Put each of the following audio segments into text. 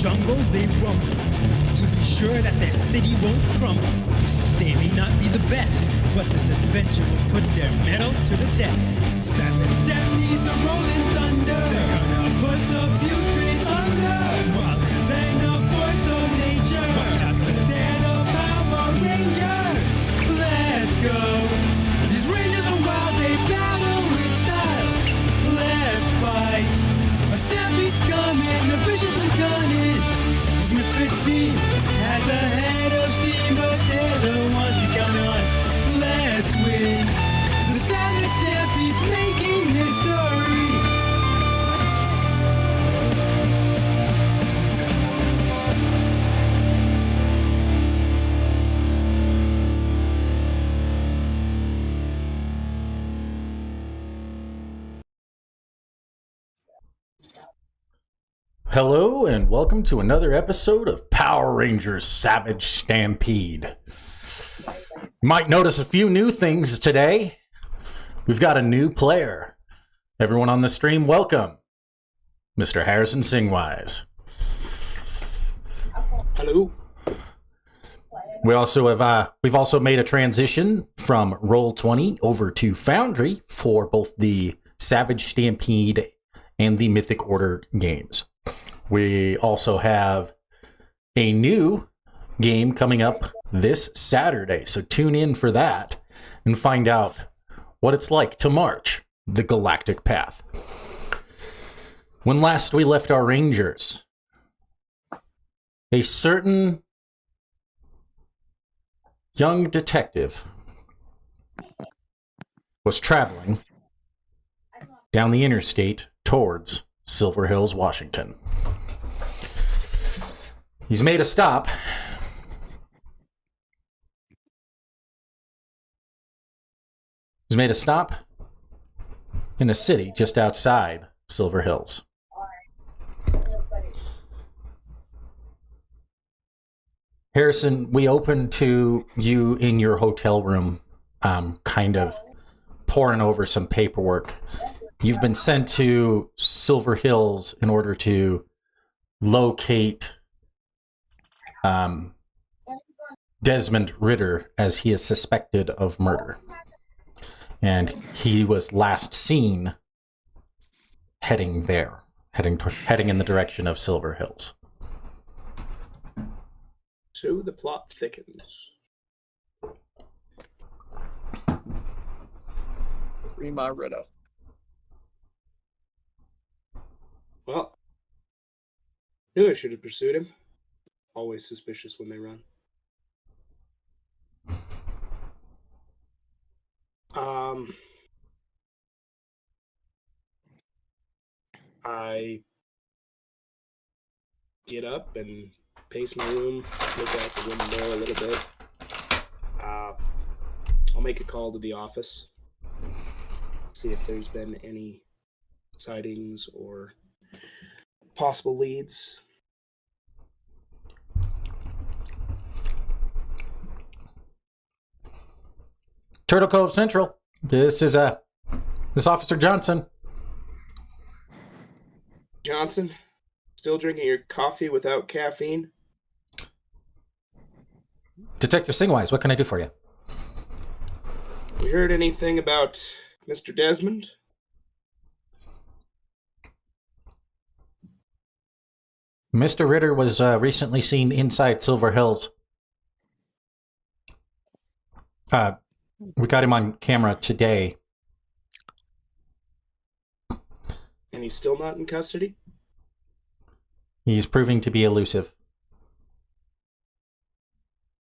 jungle they rumble, to be sure that their city won't crumble. They may not be the best, but this adventure will put their mettle to the test. Savage Stampede's a rolling thunder. They're gonna put the putrid under. While they're the force of nature, watch out for they're the Power Rangers. Let's go. These Rangers are wild, they battle with style. Let's fight. A Stampede's coming, the vicious and cunning. This misfit team has a head of steam, but they're the ones we count on. Let's win. The Savage Stampede's making history. Hello and welcome to another episode of Power Rangers Savage Stampede. You might notice a few new things today. We've got a new player. Everyone on the stream, welcome. Mr. Harrison Singwise. Hello. We've also made a transition from Roll20 over to Foundry for both the Savage Stampede and the Mythic Order games. We also have a new game coming up this Saturday, so tune in for that and find out what it's like to march the galactic path. When last we left our Rangers, a certain young detective was traveling down the interstate towards Silver Hills, Washington. He's made a stop. He's made a stop in a city just outside Silver Hills. Harrison, we opened to you in your hotel room, kind of poring over some paperwork. You've been sent to Silver Hills in order to locate Desmond Ritter, as he is suspected of murder. And he was last seen heading there, heading in the direction of Silver Hills. So the plot thickens. Rima Ritter. Well, knew I should have pursued him. Always suspicious when they run. I get up and pace my room, look out the window a little bit. I'll make a call to the office, see if there's been any sightings or possible leads. Turtle Cove Central. This is Officer Johnson. Johnson, still drinking your coffee without caffeine? Detective Singwise, what can I do for you? We heard anything about Mr. Desmond? Mr. Ritter was recently seen inside Silver Hills. We got him on camera today. And he's still not in custody? He's proving to be elusive.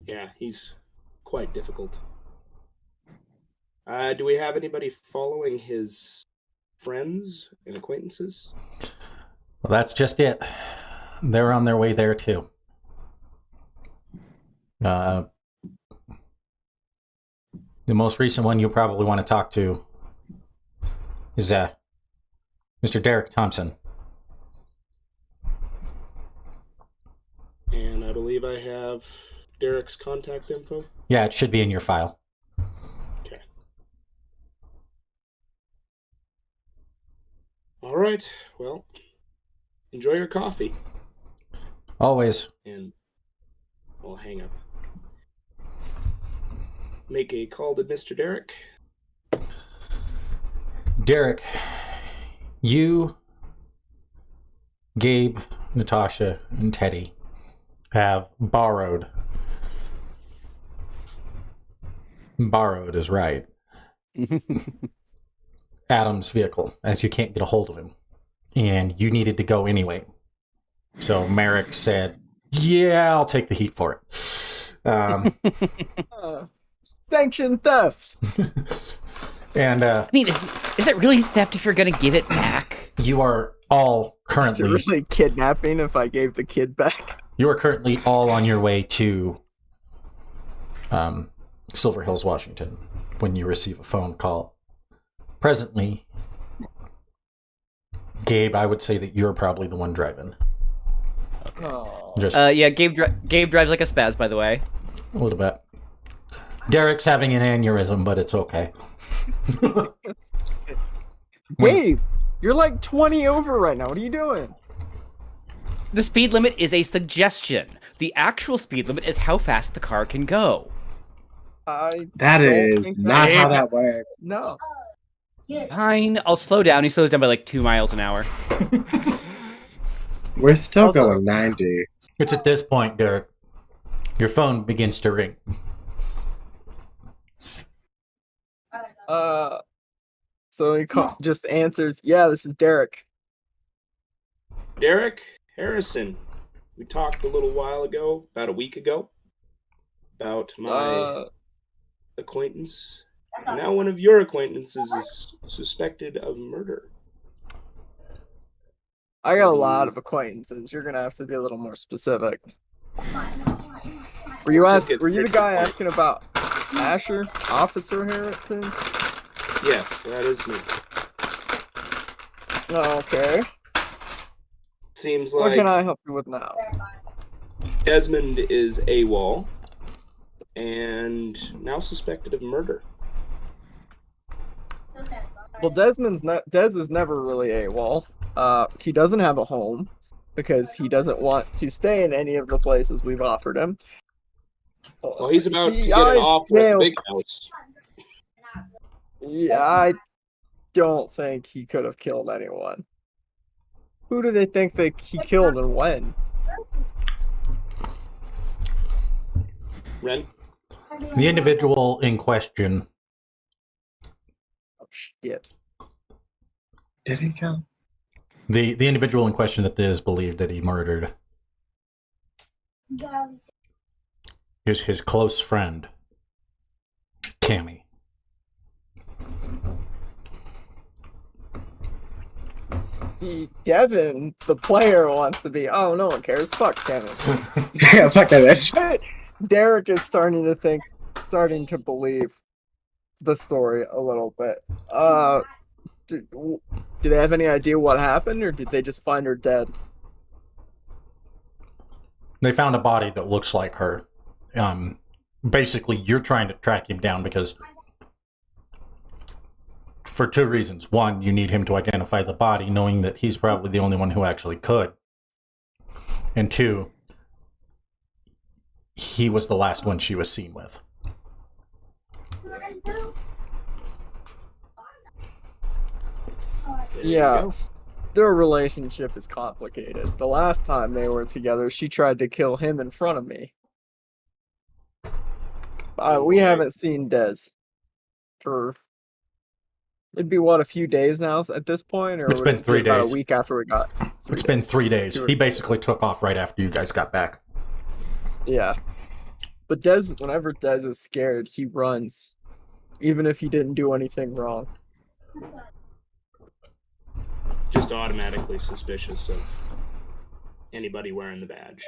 Yeah, he's quite difficult. Do we have anybody following his friends and acquaintances? Well, that's just it. They're on their way there, too. The most recent one you'll probably want to talk to is Mr. Derek Thompson. And I believe I have Derek's contact info. Yeah, it should be in your file. Okay. All right. Well, enjoy your coffee. Always. And we'll hang up. Make a call to Mr. Derek. Derek, you, Gabe, Natasha, and Teddy have borrowed is right, Adam's vehicle, as you can't get a hold of him. And you needed to go anyway. So Merrick said, yeah, I'll take the heat for it. Sanctioned theft. And I mean, is it really theft if you're going to give it back? you are all Is it currently really kidnapping if I gave the kid back? you are currently all on your way to Silver Hills, Washington, when you receive a phone call. Presently, Gabe, I would say that you're probably the one driving. Oh. Just Yeah, Gabe drives like a spaz, by the way. a little bit. Derek's having an aneurysm, but it's okay. Wait, you're like 20 over right now. What are you doing? The speed limit is a suggestion. The actual speed limit is how fast the car can go. That don't is think not that- how that works. No. Fine, I'll slow down. He slows down by like 2 miles an hour. We're still Also- going 90. It's at this point, Derek, your phone begins to ring. So he just answers, yeah, this is Derek. Derek Harrison. We talked a little while ago, about a week ago, about my acquaintance. Now one of your acquaintances is suspected of murder. I got a lot of acquaintances. You're gonna have to be a little more specific. Were you the guy asking about Asher, Officer Harrison? Yes, that is me. Okay. Seems What like can I help you with now? Desmond is AWOL and now suspected of murder. Well, Dez is never really AWOL. He doesn't have a home because he doesn't want to stay in any of the places we've offered him. Well, he's about to get an offer at the big house. Yeah, I don't think he could have killed anyone. Who do they think he killed and when? Ren? The individual in question, Oh, shit. Did he kill? the individual in question that is believed that he murdered, is his close friend, Cammy. Devin, the player, wants to be, oh, no one cares. Fuck Kevin. Yeah, fuck that. Derek is starting to believe the story a little bit. Do they have any idea what happened, or did they just find her dead? They found a body that looks like her. Basically, you're trying to track him down because, for two reasons. One, you need him to identify the body, knowing that he's probably the only one who actually could. And two, he was the last one she was seen with. Yeah, their relationship is complicated. The last time they were together, she tried to kill him in front of me. We haven't seen Dez for, it'd be what, a few days now at this point, or It's would been it be 3 about days. a week after we got. It's been 3 days. He basically took off right after you guys got back. Yeah, but whenever Dez is scared, he runs, even if he didn't do anything wrong. Just automatically suspicious of anybody wearing the badge.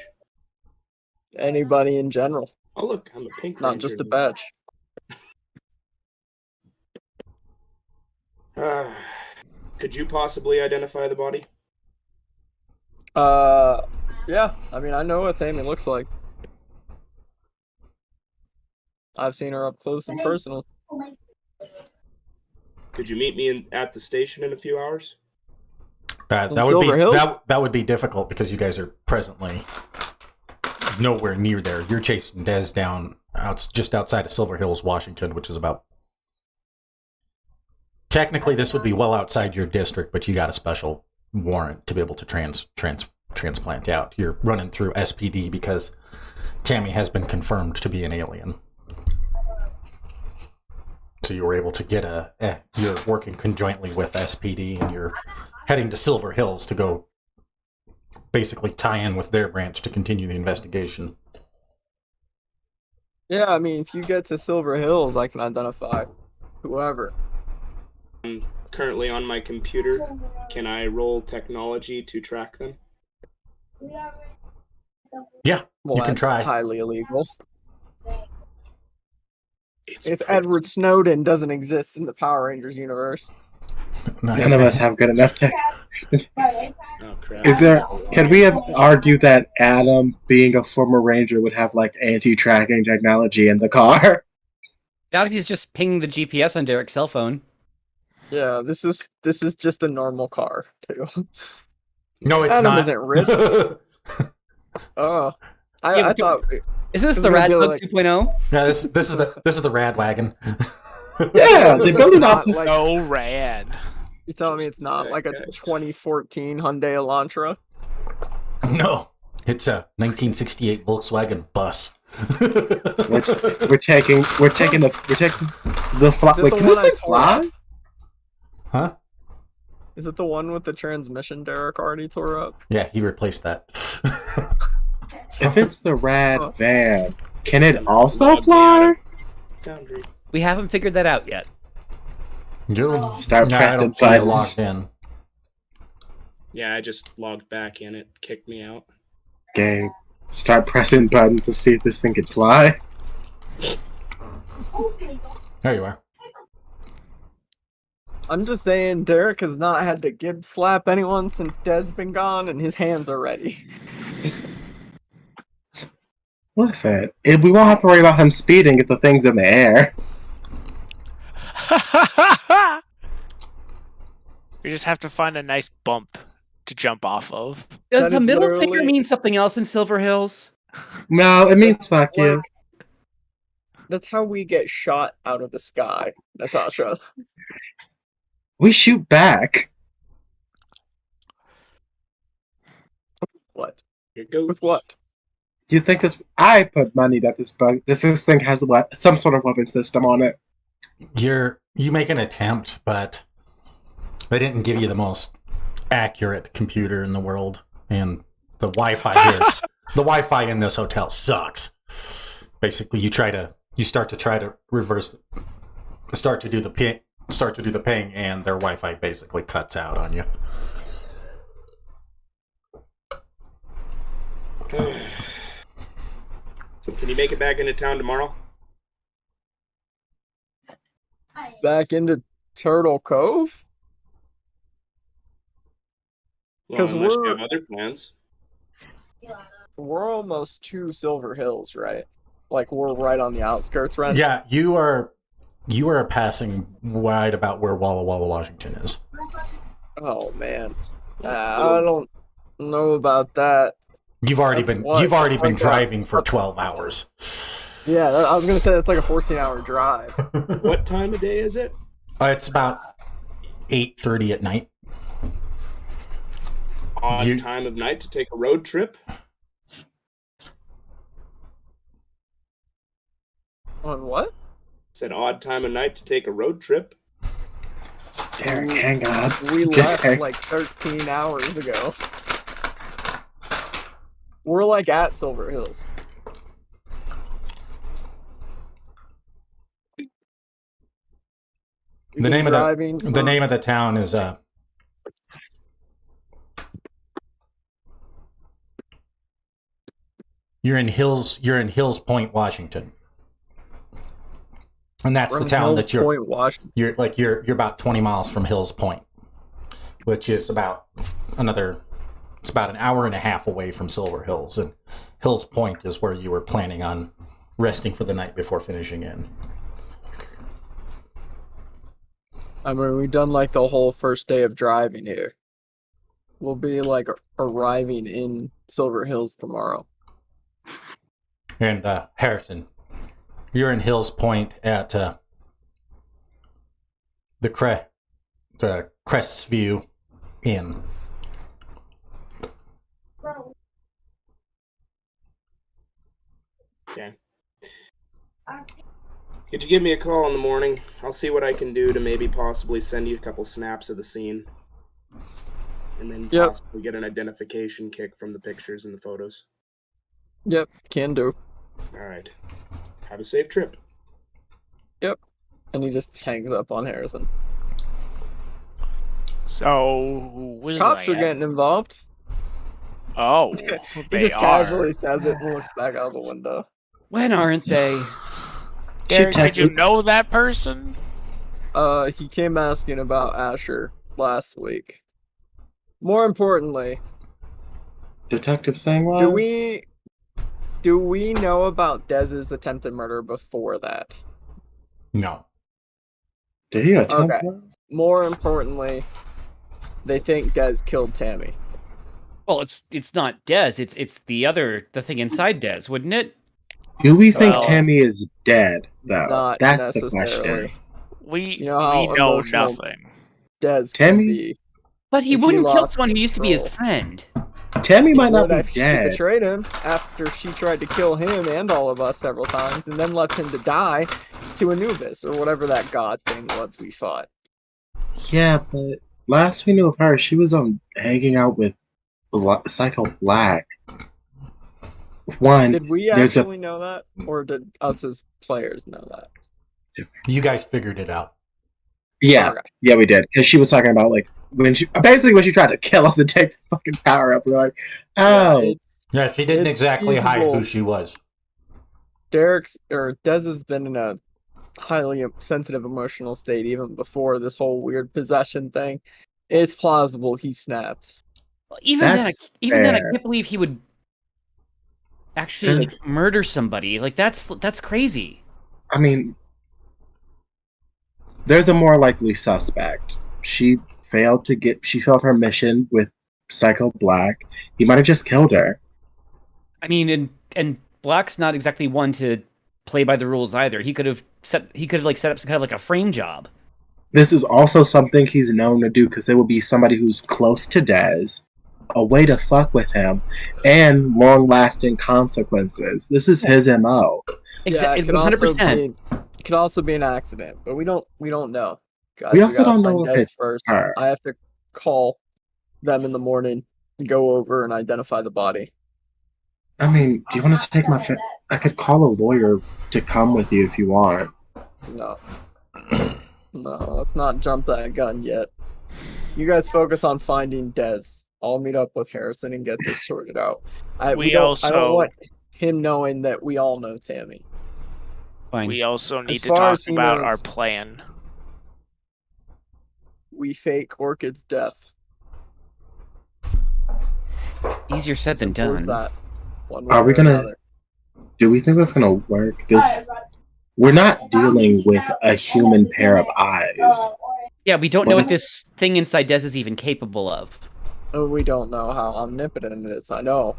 Anybody in general, Oh, look, I'm a pink not ranger. just a badge. Could you possibly identify the body? Yeah. I mean, I know what Amy looks like. I've seen her up close and personal. Could you meet me at the station in a few hours? That In would be Silver Hills? that would be difficult because you guys are presently nowhere near there. You're chasing Dez down just outside of Silver Hills, Washington, which is about... Technically, this would be well outside your district, but you got a special warrant to be able to transplant out. You're running through SPD because Tammy has been confirmed to be an alien. So you were able to get you're working conjointly with SPD, and you're heading to Silver Hills to go basically tie in with their branch to continue the investigation. Yeah, I mean, if you get to Silver Hills, I can identify whoever. I'm currently on my computer. Can I roll technology to track them? Yeah, Well, you can that's try. highly illegal. It's If Edward Snowden doesn't exist in the Power Rangers universe. None of us have good enough tech. Oh crap! Can we argue that Adam, being a former ranger, would have like anti-tracking technology in the car? Doubt if he's just pinging the GPS on Derek's cell phone. Yeah, this is just a normal car too. No, it's Adam not. isn't rich. Oh, Yeah, I thought. Isn't this It's the gonna be Rad Bug like- 2.0? Yeah, this is the rad wagon. Yeah, they built it up. Not like, So rad. you're telling me it's not like a 2014 Hyundai Elantra? No, it's a 1968 Volkswagen bus. We're taking the fly. Is it Wait, the can one I this told fly? Huh? Is it the one with the transmission Derek already tore up? Yeah, he replaced that. If it's the rad van, can it Then also log me out fly? of Foundry. We haven't figured that out yet. You're Start I pressing don't see you buttons. logged in. Yeah, I just logged back in. It kicked me out. Game. Start pressing buttons to see if this thing can fly. There you are. I'm just saying, Derek has not had to gib slap anyone since Dez's been gone, and his hands are ready. Listen, we won't have to worry about him speeding if the thing's in the air. We just have to find a nice bump to jump off of. Does That the is middle finger literally- mean something else in Silver Hills? No, it means fuck you. That's how we get shot out of the sky, Natasha. We shoot back. What? Here goes. With what? Do you think this? I put money that this thing has some sort of weapon system on it. You make an attempt, but they didn't give you the most accurate computer in the world, and the Wi-Fi the Wi-Fi in this hotel sucks. Basically, you start to do the ping, and their Wi-Fi basically cuts out on you. Can you make it back into town tomorrow? Back into Turtle Cove? Well, 'Cause unless you we're- have other plans. We're almost to Silver Hills, right? Like, we're right on the outskirts, right? Yeah, you are passing right about where Walla Walla, Washington is. Oh, man. I don't know about that. You've already That's been what? Like, driving for 12 hours. Yeah, I was going to say that's like a 14-hour drive. What time of day is it? It's about 8:30 at night. Odd time of night to take a road trip? On what? Said odd time of night to take a road trip. Derek, hang on. We Just left hang- like 13 hours ago. We're like at Silver Hills. The name of the town is You're in Hills Point, Washington. And that's the town that you're Point, Washington. you're about 20 miles from Hills Point, which is about an hour and a half away from Silver Hills, and Hills Point is where you were planning on resting for the night before finishing in. I mean, we've done like the whole first day of driving here. We'll be like arriving in Silver Hills tomorrow. And Harrison, you're in Hills Point at the Crestview Inn. Okay. Could you give me a call in the morning? I'll see what I can do to maybe possibly send you a couple snaps of the scene. And then possibly get an identification kick from the pictures and the photos. Yep, can do. Alright. Have a safe trip. Yep. And he just hangs up on Harrison. So, Cops are getting involved. Oh, He they just are. casually says it and looks back out the window. When aren't they? Derek, did you texted- know that person? He came asking about Asher last week. More importantly, Detective Sangwise? do we know about Dez's attempted murder before that? No. Did he attempt Okay. one? More importantly, they think Dez killed Tammy. Well, it's not Dez. It's the thing inside Dez, wouldn't it? Do we think Well- Tammy is dead, though? Not That's the necessarily. question. We You know how we know emotional- nothing. Dez Tammy? can be. But he If he wouldn't kill lost someone who used to be his control. friend. Tammy He might not would be if she dead. betrayed him after she tried to kill him and all of us several times, and then left him to die to Anubis or whatever that god thing was we fought. Yeah, but last we knew of her, she was hanging out with Psycho Black. One, Did we there's actually know that, or did us as players know that? You guys figured it out. yeah, Okay. yeah, we did. Because she was talking about, like, when she tried to kill us and take the fucking power up, we were like, oh. Yeah, Yeah, she didn't It's exactly hide feasible. who she was. Dez has been in a highly sensitive emotional state even before this whole weird possession thing. It's plausible he snapped. Well, even then, That's I fair. can't believe he would actually like murder somebody. Like that's crazy. I mean, there's a more likely suspect. She failed her mission with Psycho Black. He might have just killed her. I mean, and Black's not exactly one to play by the rules either. He could have set up some kind of like a frame job. This is also something he's known to do because there will be somebody who's close to Dez, a way to fuck with him, and long-lasting consequences. This is his MO. Exactly, it could 100%. It could also be an accident, but we don't know. Guys, We also gotta don't find know if Dez it's first. her. I have to call them in the morning, go over and identify the body. I mean, do you want to take my... I could call a lawyer to come with you if you want. No. No, let's not jump that gun yet. You guys focus on finding Dez. I'll meet up with Harrison and get this sorted out. I don't want him knowing that we all know Tammy. Fine. We also need As to far talk as he about knows- our plan. We fake Orchid's death. Easier said than Simple as done. that. One Are way we or gonna- another. Do we think that's going to work? We're not dealing with a human pair of eyes. Yeah, we don't know what this thing inside Dez is even capable of. And we don't know how omnipotent it is. I know.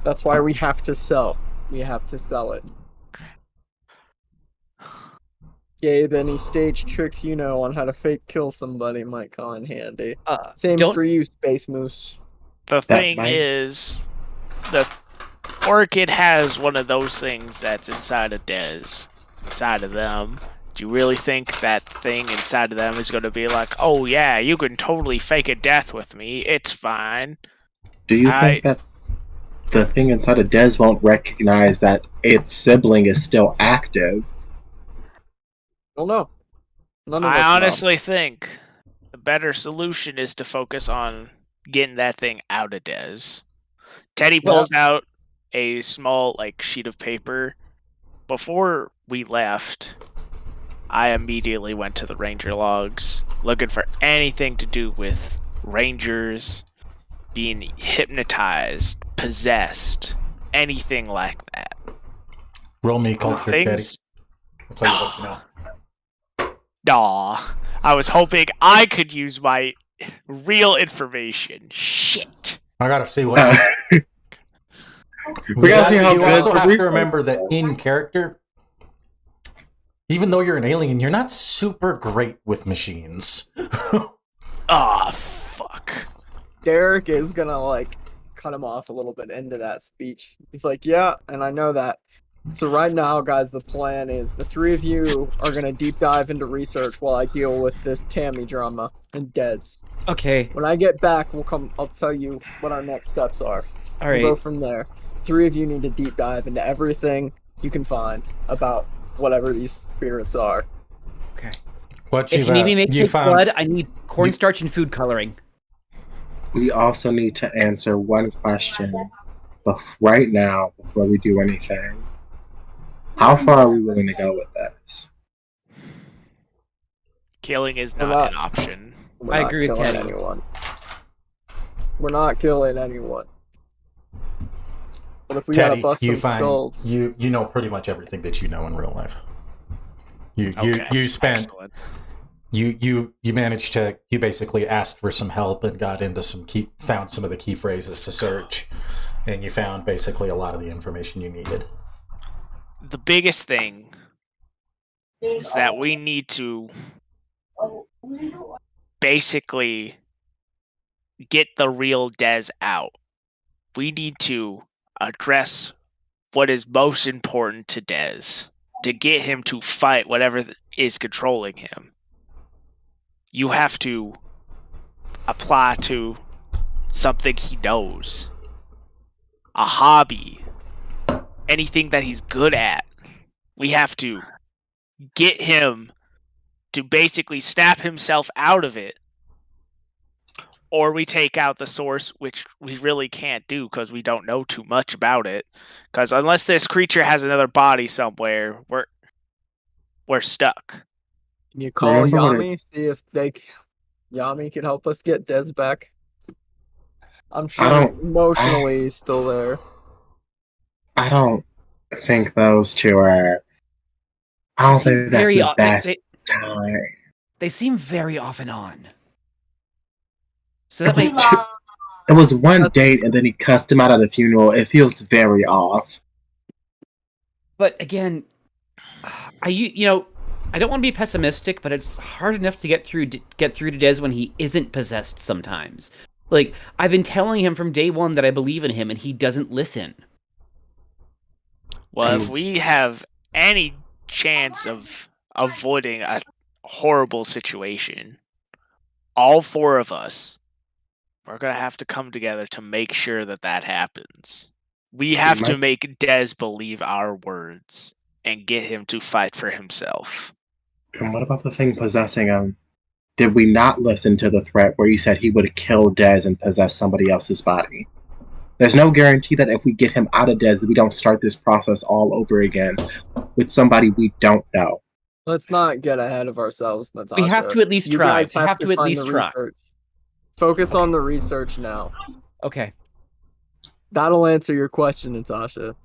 That's why we have to sell. We have to sell it. Gabe, any stage tricks you know on how to fake kill somebody might come in handy. Same don't- for you, Space Moose. The That thing might- is, the Orchid has one of those things that's inside of Dez, inside of them. Do you really think that thing inside of them is going to be like, oh yeah, you can totally fake a death with me, it's fine? Do you think that the thing inside of Dez won't recognize that its sibling is still active? I don't know. None of us I know. honestly think the better solution is to focus on getting that thing out of Dez. Teddy pulls out a small sheet of paper. Before we left, I immediately went to the ranger logs, looking for anything to do with rangers being hypnotized, possessed, anything like that. Roll me culture, Daddy. Things. I'll tell you what you know. Aw, I was hoping I could use my real information. Shit. I gotta see what. We gotta see how you good also the have to research remember that is. in character, even though you're an alien, you're not super great with machines. Ah, fuck. Derek is gonna like cut him off a little bit into that speech. He's like, yeah, and I know that. So right now, guys, the plan is the three of you are gonna deep dive into research while I deal with this Tammy drama and Dez. Okay. When I get back, I'll tell you what our next steps are. All We'll go right. from there. Three of you need to deep dive into everything you can find about whatever these spirits are. Okay. What If you need me to make you fake found? blood, I need cornstarch and food coloring. We also need to answer one question right now before we do anything. How far are we willing to go with this? Killing is We're not an option. We're I not agree with killing Teddy. anyone. We're not killing anyone. But if we gotta Teddy, bust you some find skulls, you know pretty much everything that you know in real life. Okay, You spent excellent. you managed to you basically asked for some help and got into found some of the key phrases to search, and you found basically a lot of the information you needed. The biggest thing is that we need to basically get the real Dez out. We need to address what is most important to Dez to get him to fight whatever is controlling him. You have to apply to something he knows, a hobby, anything that he's good at. We have to get him to basically snap himself out of it, or we take out the source, which we really can't do because we don't know too much about it. Because unless this creature has another body somewhere, we're stuck. can you call Remember when Yami, see if Yami can help us get Dez back? I'm sure emotionally he's still there. I don't think those two are. I don't think that's the best time. They seem very off and on. So that It was one date, and then he cussed him out at a funeral. It feels very off. But again, I don't want to be pessimistic, but it's hard enough to get through to Dez when he isn't possessed sometimes. Like, I've been telling him from day one that I believe in him, and he doesn't listen. Well, if we have any chance of avoiding a horrible situation, all four of us, we're going to have to come together to make sure that happens. We have to make Dez believe our words and get him to fight for himself. And what about the thing possessing him? Did we not listen to the threat where he said he would kill Dez and possess somebody else's body? There's no guarantee that if we get him out of Dez, we don't start this process all over again with somebody we don't know. Let's not get ahead of ourselves, Natasha. We have to at least try. You guys have to at least try. Focus on the research now. Okay. That'll answer your question, Natasha.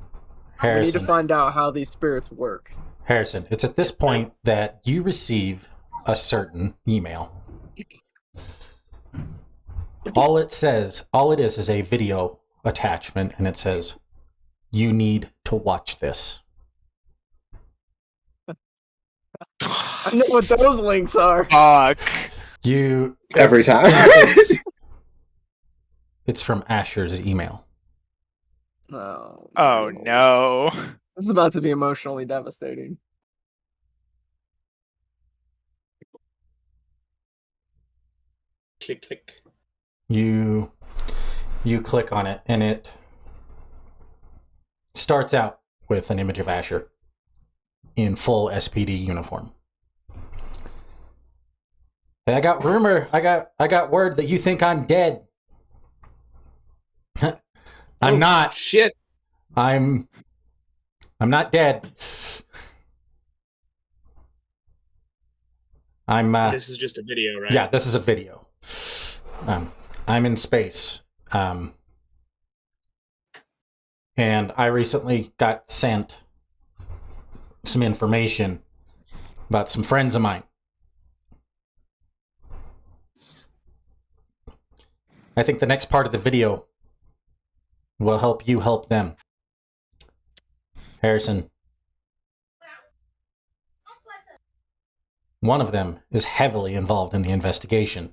Harrison, We need to find out how these spirits work. Harrison, it's at this point that you receive a certain email. All it is a video attachment, and it says, "You need to watch this." I know what those links are. Fuck. Every time. It's from Asher's email. Oh no. This is about to be emotionally devastating. Click. You click on it, and it starts out with an image of Asher in full SPD uniform. Hey, I got word that you think I'm dead. I'm not. Shit. I'm not dead. This is just a video, right? Yeah, this is a video. I'm in space. And I recently got sent some information about some friends of mine. I think the next part of the video will help you help them. Harrison. One of them is heavily involved in the investigation.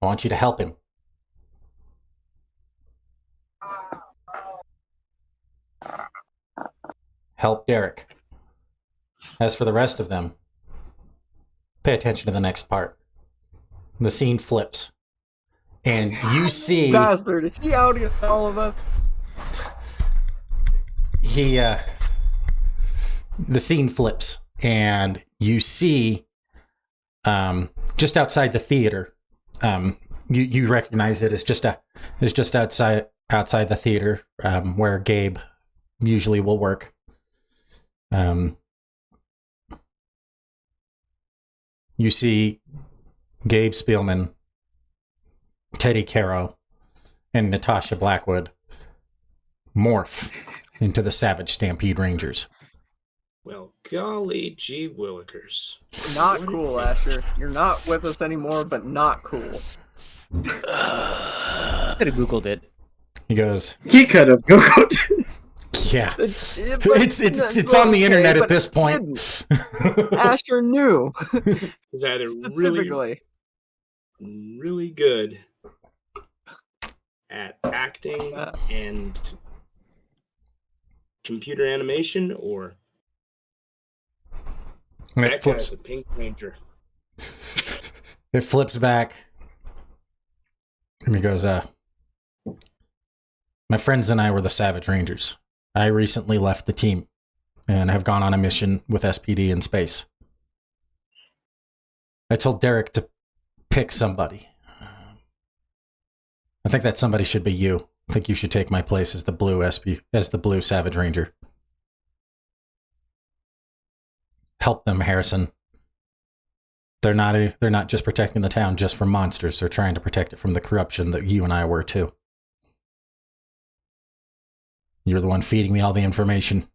I want you to help him. Help Derek. As for the rest of them, pay attention to the next part. The scene flips. And you see... Bastard, is he outing all of us? The scene flips. And you see, just outside the theater, you recognize it as just outside the theater, where Gabe usually will work. You see Gabe Spielman, Teddy Caro, and Natasha Blackwood morph into the Savage Stampede Rangers. Well, golly gee willikers. Not cool, Asher. You're not with us anymore, but not cool. I could have Googled it. He goes, He could have Googled. yeah. It's on the internet at this point. Asher knew. He's either Specifically. really good at acting and computer animation, or that guy's a Pink Ranger. It flips back. And he goes, my friends and I were the Savage Rangers. I recently left the team and have gone on a mission with SPD in space. I told Derek to pick somebody. I think that somebody should be you. I think you should take my place as the blue Savage Ranger. Help them, Harrison. They're not just protecting the town just from monsters. They're trying to protect it from the corruption that you and I were too. You're the one feeding me all the information.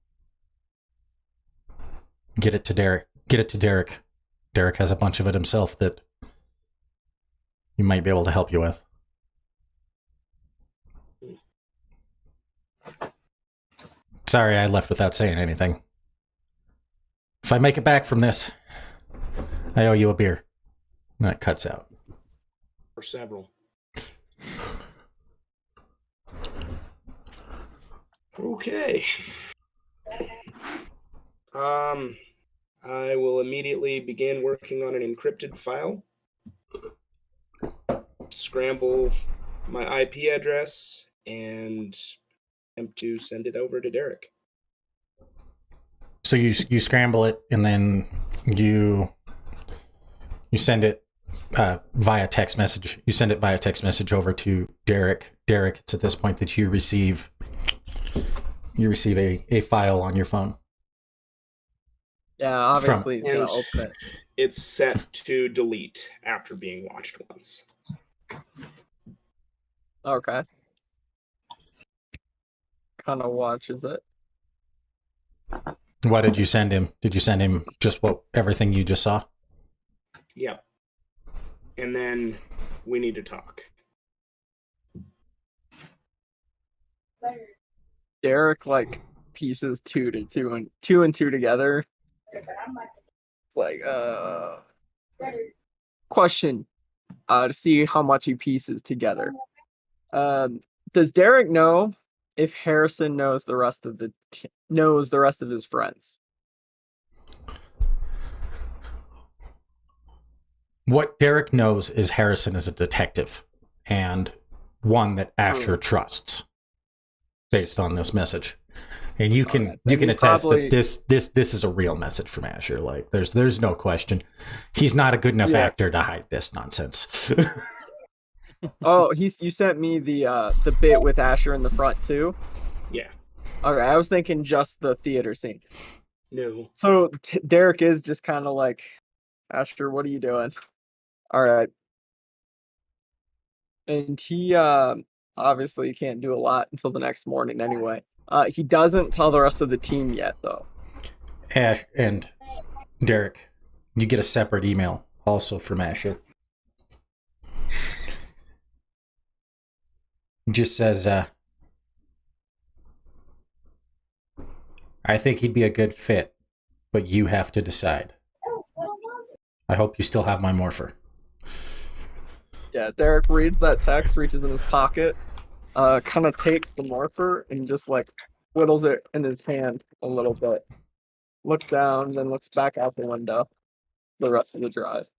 Get it to Derek. Get it to Derek. Derek has a bunch of it himself that he might be able to help you with. Sorry, I left without saying anything. If I make it back from this, I owe you a beer. And that cuts out. Or several. Okay. I will immediately begin working on an encrypted file. Scramble my IP address and attempt to send it over to Derek. So you scramble it and then you send it via text message. You send it via text message over to Derek. Derek, it's at this point that you receive a file on your phone. Yeah, obviously he's gonna open it. It's set to delete after being watched once. Okay. Kind of watches it. What did you send him? Did you send him just everything you just saw? Yeah. And then we need to talk. Derek pieces two and two together. Question. To see how much he pieces together. Does Derek know if Harrison knows the rest of his friends? What Derek knows is Harrison is a detective and one that Asher trusts based on this message. And you can attest that this is a real message from Asher. Like there's no question. He's not a good enough actor to hide this nonsense. Oh, you sent me the bit with Asher in the front too? Yeah. Okay, I was thinking just the theater scene. No. So Derek is just kind of like, Asher, what are you doing? All right. And he obviously can't do a lot until the next morning anyway. He doesn't tell the rest of the team yet, though. Ash and Derek, you get a separate email also from Asher. It just says, I think he'd be a good fit, but you have to decide. I hope you still have my morpher. Yeah, Derek reads that text, reaches in his pocket, kind of takes the morpher and just like whittles it in his hand a little bit. Looks down, then looks back out the window the rest of the drive.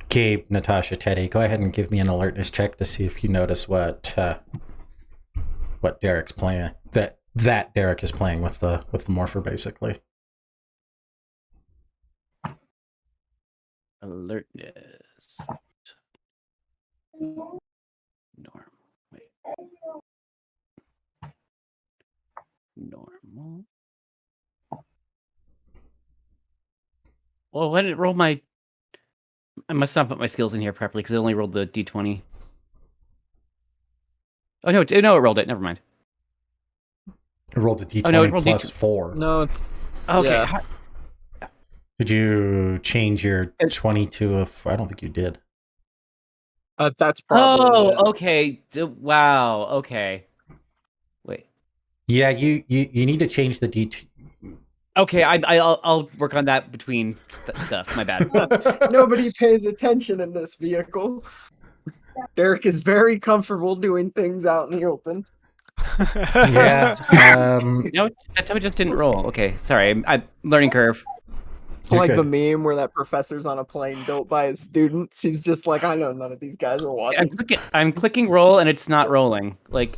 Gabe, Natasha, Teddy, go ahead and give me an alertness check to see if you notice what Derek's playing. That Derek is playing with the morpher, basically. Alertness. Normal. Wait. Normal. Well, when it rolled my... I must not put my skills in here properly because I only rolled the d20. Oh, no, it rolled it. Never mind. It rolled a d20 plus 4. No, it's... Okay. Yeah. Did you change your 20 to a... I don't think you did. That's probably... okay. Wow, okay. Wait. Yeah, you need to change the d2. Okay, I'll work on that between stuff. My bad. Nobody pays attention in this vehicle. Derek is very comfortable doing things out in the open. Yeah. No, that time it just didn't roll. Okay, sorry. I'm learning curve. It's like the meme where that professor's on a plane built by his students. He's just like, I know none of these guys are watching. I'm clicking roll and it's not rolling. Like.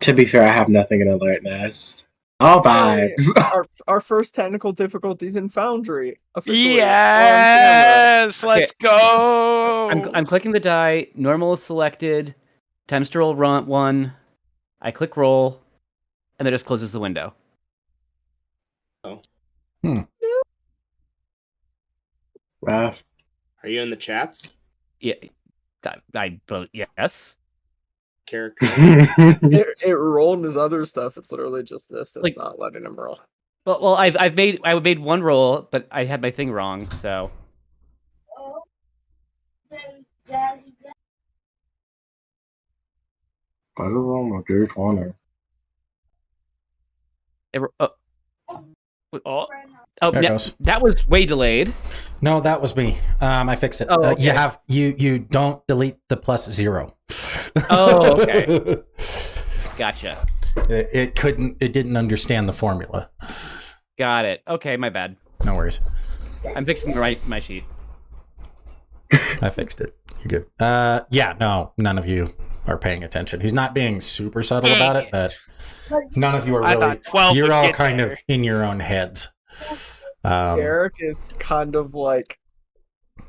To be fair, I have nothing in alertness. All vibes. Our first technical difficulties in Foundry. Officially. Yes, let's go. I'm clicking the die. Normal is selected. Times to roll 1. I click roll, and then it just closes the window. Oh. Wow. Are you in the chats? Yeah, yes. Character. It rolled his other stuff. It's literally just this that's not letting him roll. Well, I made one roll, but I had my thing wrong. So. That was way delayed. No, that was me. I fixed it. Oh, okay. You don't delete the +0. Oh, okay. Gotcha. It didn't understand the formula. Got it. Okay, my bad. No worries. I'm fixing my sheet. I fixed it. You're good. Yeah, no, none of you are paying attention. He's not being super subtle about it, but none of you are really. You're all kind of in your own heads. Derek is kind of like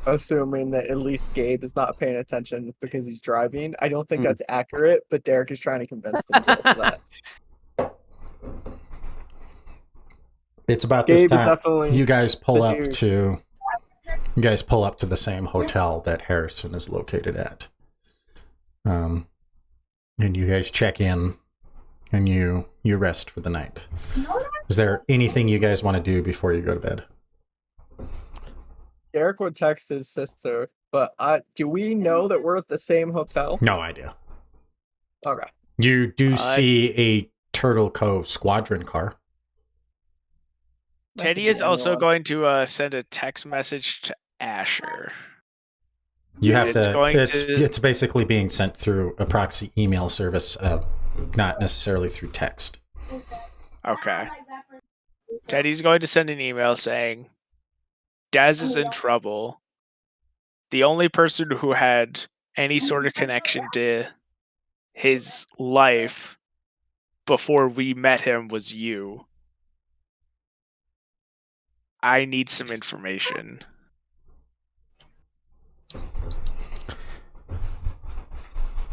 assuming that at least Gabe is not paying attention because he's driving. I don't think that's accurate, but Derek is trying to convince himself of that. It's about this time you guys pull up to the same hotel that Harrison is located at. And you guys check in and you rest for the night. Is there anything you guys want to do before you go to bed? Derek would text his sister, but do we know that we're at the same hotel? No idea. Okay. You do see a Turtle Cove squadron car. Teddy is also going to send a text message to Asher. You have it's basically being sent through a proxy email service, not necessarily through text. Okay. Teddy's going to send an email saying, Daz is in trouble. The only person who had any sort of connection to his life before we met him was you. I need some information.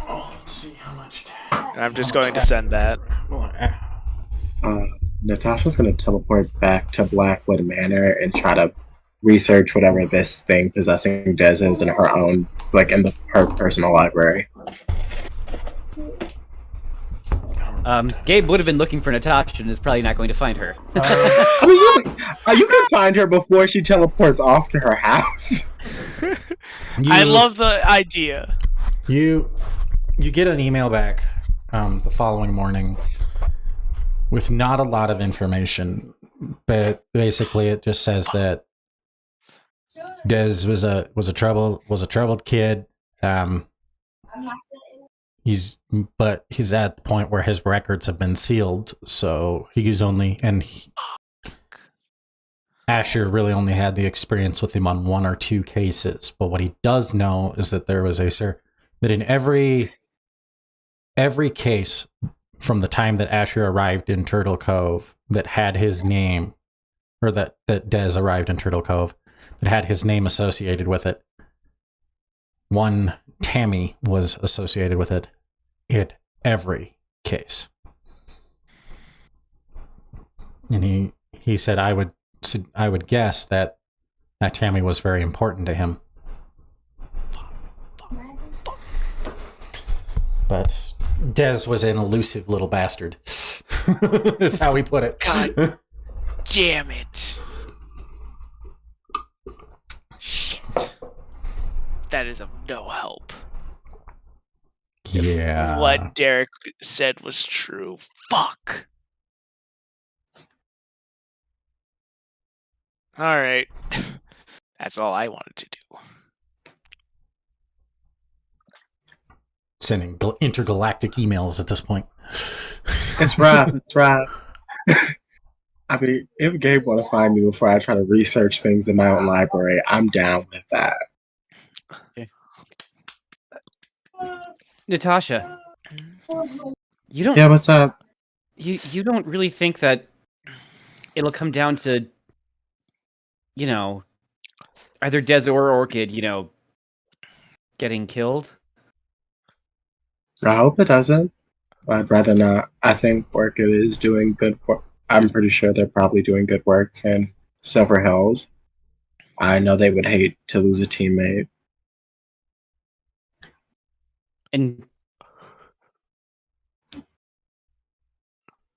Let's see how much. And I'm just going to send that. Natasha's going to teleport back to Blackwood Manor and try to research whatever this thing possessing Des is in her own, like in her personal library. Gabe would have been looking for Natasha and is probably not going to find her. You can find her before she teleports off to her house. I love the idea. You you get an email back the following morning with not a lot of information, but basically it just says that Des was a troubled kid. He's at the point where his records have been sealed, so Asher really only had the experience with him on 1 or 2 cases. But what he does know is that there was that in every case from the time that Asher arrived in Turtle Cove that had his name, or that Des arrived in Turtle Cove that had his name associated with it, one Tammy was associated with it in every case. And he said, I would guess that Tammy was very important to him. But Des was an elusive little bastard. Is how he put it. God damn it. Shit. That is of no help. Yeah. If what Derek said was true. Fuck. Alright. That's all I wanted to do. Sending intergalactic emails at this point. It's rough. It's rough. I mean, if Gabe want to find me before I try to research things in my own library, I'm down with that. Okay. Natasha, you don't. Yeah, what's up? You don't really think that it'll come down to, either Des or Orchid, getting killed? I hope it doesn't. I'd rather not. I think Orchid is doing good work. I'm pretty sure they're probably doing good work in Silver Hills. I know they would hate to lose a teammate. And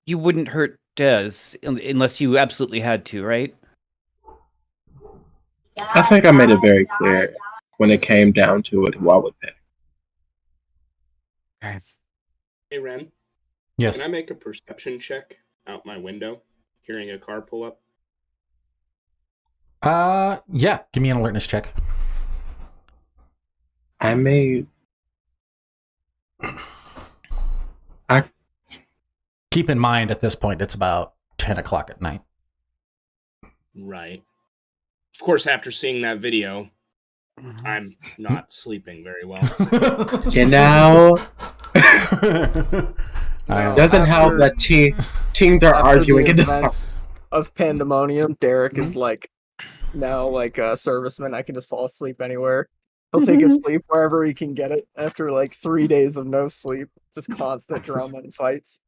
you wouldn't hurt Des unless you absolutely had to, right? I think I made it very clear when it came down to it who I would pick. Okay. Hey, Ren. Yes. Can I make a perception check out my window, hearing a car pull up? Yeah. Give me an alertness check. I made. Keep in mind at this point it's about 10 o'clock at night. Right. Of course, after seeing that video, I'm not sleeping very well. You know, doesn't help that teens are arguing in the event of pandemonium. Derek is now like a serviceman. I can just fall asleep anywhere. He'll take his sleep wherever he can get it after 3 days of no sleep, just constant drama and fights.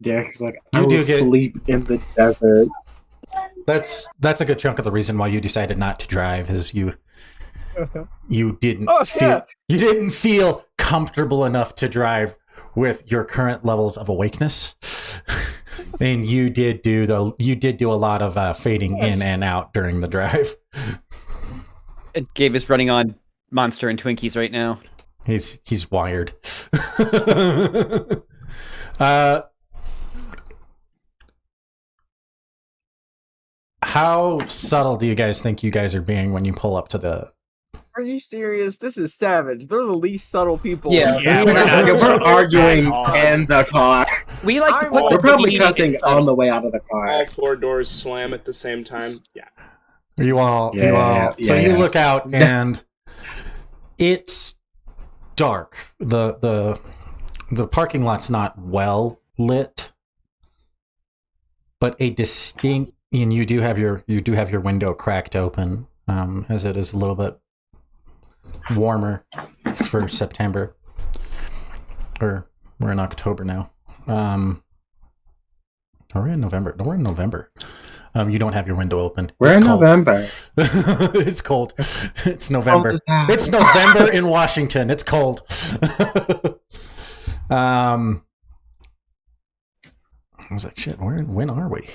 Derek's like, I will sleep in the desert. That's a good chunk of the reason why you decided not to drive, is you didn't you didn't feel comfortable enough to drive with your current levels of awakeness. And you did do a lot of fading in and out during the drive. And Gabe is running on Monster and Twinkies right now. He's wired. How subtle do you guys think you guys are being when you pull up to the... Are you serious? This is savage. They're the least subtle people. Yeah, we're arguing in the car. We like to put We're probably cussing on the way out of the car. All 4 doors slam at the same time. Yeah. You all. So you look out and it's dark. The parking lot's not well lit, but a distinct, and you do have your window cracked open, as it is a little bit warmer for September, or we're in October now. Or we're in November. No, we're in November. You don't have your window open. We're in November. It's cold. It's November. It's November in Washington. It's cold. I was like, shit, when are we?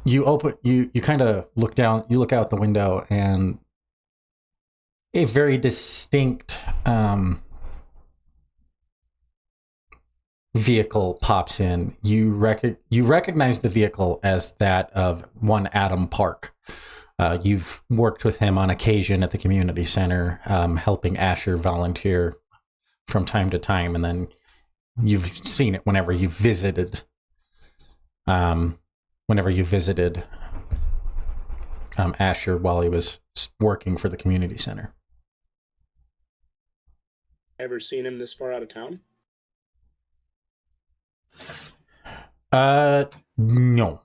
You kind of look down, you look out the window, and a very distinct vehicle pops in, you recognize the vehicle as that of one Adam Park. You've worked with him on occasion at the community center, helping Asher volunteer from time to time, and then you've seen it whenever you visited. Asher while he was working for the community center. Ever seen him this far out of town? No.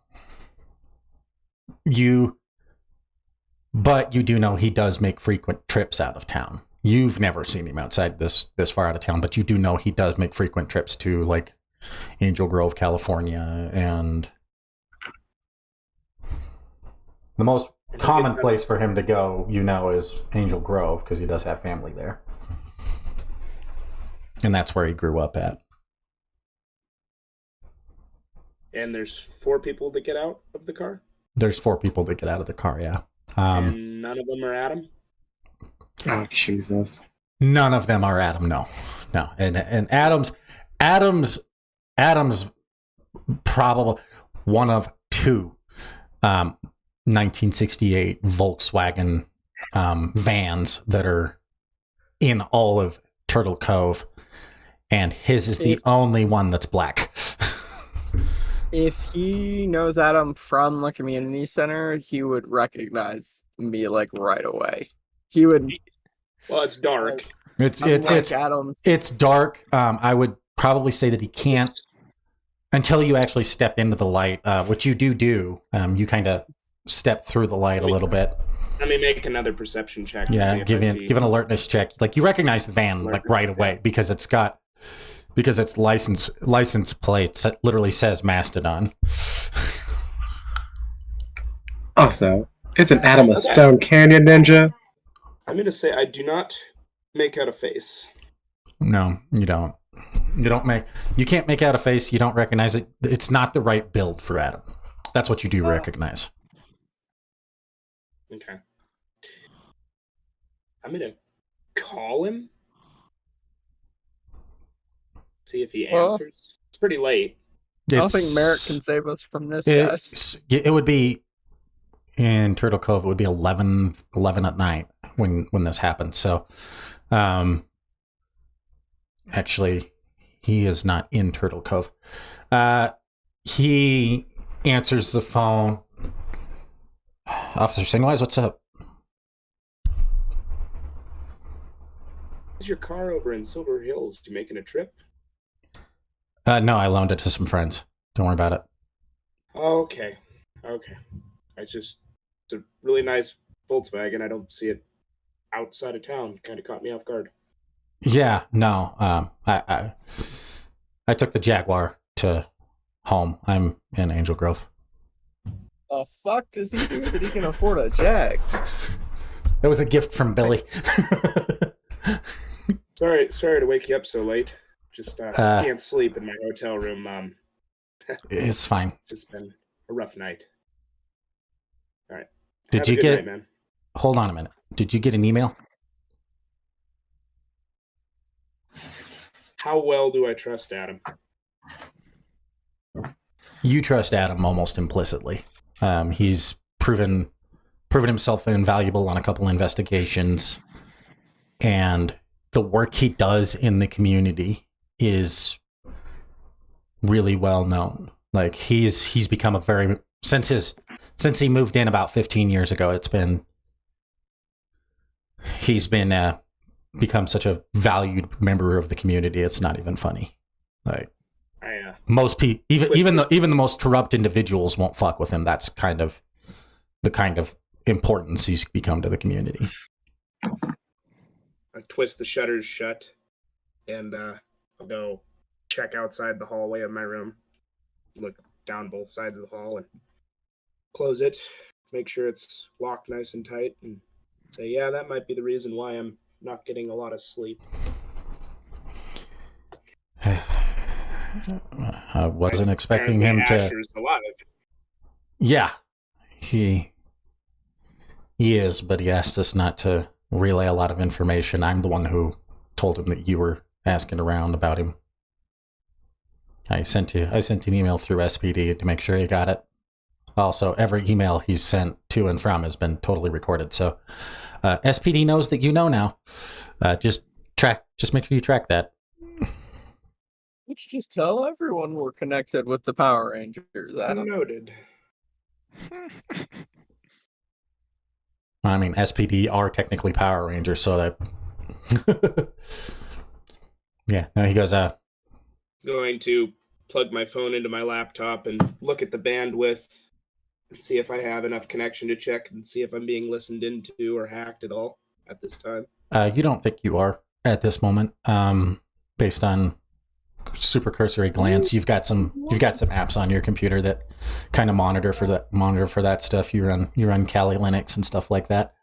But you do know he does make frequent trips out of town. You've never seen him outside this far out of town, but you do know he does make frequent trips to like Angel Grove, California, and the most common place for him to go, is Angel Grove, because he does have family there. And that's where he grew up at. And there's 4 people that get out of the car? There's 4 people that get out of the car, yeah. And none of them are Adam? Oh, Jesus. None of them are Adam, no. And Adam's probably one of 2 1968 Volkswagen vans that are in all of Turtle Cove, and his is the only one that's black. If he knows Adam from the community center, he would recognize me like right away. He would. Well, it's dark. It's Adam. It's dark. I would probably say that he can't until you actually step into the light, which you do. You kind of step through the light a little bit. Let me make another perception check. Yeah, give an alertness check. Like you recognize the van like right away because its license plates literally says Mastodon. Also, isn't Adam a Stone Canyon ninja? I'm going to say I do not make out a face. No, you don't. You can't make out a face. You don't recognize it. It's not the right build for Adam. That's what you do recognize. Okay. I'm going to call him. See if he answers. It's pretty late. I don't think Merrick can save us from this, guys. It would be in Turtle Cove. It would be 11 at night when this happened. So, actually, he is not in Turtle Cove. He answers the phone. Officer Singwise, what's up? Is your car over in Silver Hills? You making a trip? No, I loaned it to some friends. Don't worry about it. Okay. It's a really nice Volkswagen. I don't see it outside of town. Kind of caught me off guard. Yeah, no. I took the Jaguar to home. I'm in Angel Grove. The fuck does he do that he can afford a Jag? It was a gift from Billy. Sorry to wake you up so late. Just can't sleep in my hotel room. It's fine. It's just been a rough night. All right. Did you get? Night, man. Hold on a minute. Did you get an email? How well do I trust Adam? You trust Adam almost implicitly. He's proven himself invaluable on a couple investigations, and the work he does in the community is really well known. Like he's become a very since he moved in about 15 years ago. He's been become such a valued member of the community. It's not even funny. Like most people, even the most corrupt individuals won't fuck with him. That's kind of the kind of importance he's become to the community. I twist the shutters shut, and I'll go check outside the hallway of my room, look down both sides of the hall, and close it, make sure it's locked nice and tight, and say, yeah, that might be the reason why I'm not getting a lot of sleep. I wasn't expecting him to... Asher's alive. Yeah, he is, but he asked us not to relay a lot of information. I'm the one who told him that you were asking around about him. I sent an email through SPD to make sure you got it. Also, every email he's sent to and from has been totally recorded. So SPD knows that you know now. Just make sure you track that. Let's just tell everyone we're connected with the Power Rangers. Adam. Noted. I mean, SPD are technically Power Rangers, so that... Yeah, no, he goes, Going to plug my phone into my laptop and look at the bandwidth and see if I have enough connection to check and see if I'm being listened into or hacked at all at this time. You don't think you are at this moment, based on super cursory glance. You've got some apps on your computer that kind of monitor for that stuff. You run Kali Linux and stuff like that.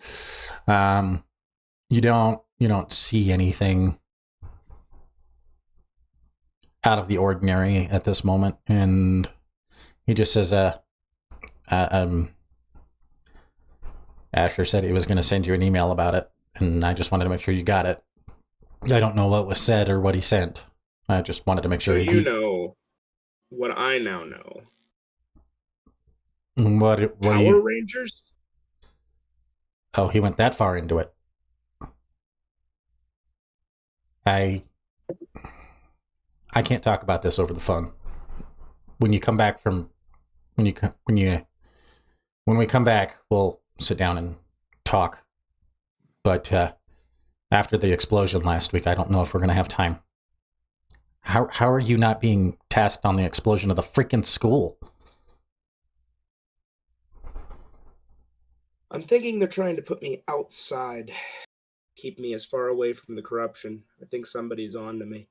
You don't see anything out of the ordinary at this moment, and he just says, Asher said he was going to send you an email about it, and I just wanted to make sure you got it. I don't know what was said or what he sent. I just wanted to make sure you know what I now know. What Power Rangers? Oh, he went that far into it. I can't talk about this over the phone. When we come back, we'll sit down and talk. But after the explosion last week, I don't know if we're going to have time. How are you not being tasked on the explosion of the freaking school? I'm thinking they're trying to put me outside, keep me as far away from the corruption. I think somebody's on to me.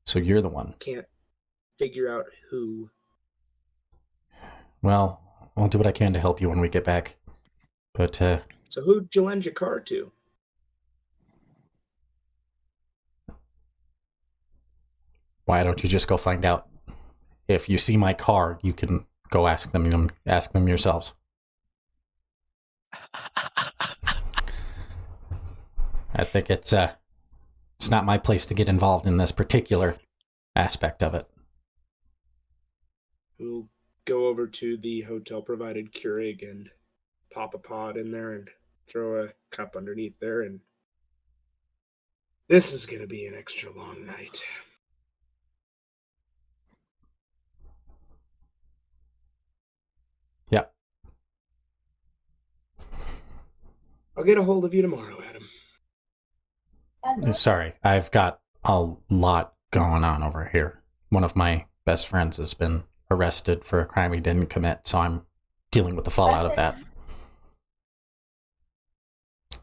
So you're the one. Can't figure out who. Well, I'll do what I can to help you when we get back. But, So who'd you lend your car to? Why don't you just go find out? If you see my car, you can go ask them yourselves. I think it's not my place to get involved in this particular aspect of it. We'll go over to the hotel-provided Keurig and pop a pod in there and throw a cup underneath there, and this is going to be an extra long night. Yeah. I'll get a hold of you tomorrow, Adam. Sorry, I've got a lot going on over here. One of my best friends has been arrested for a crime he didn't commit, so I'm dealing with the fallout of that.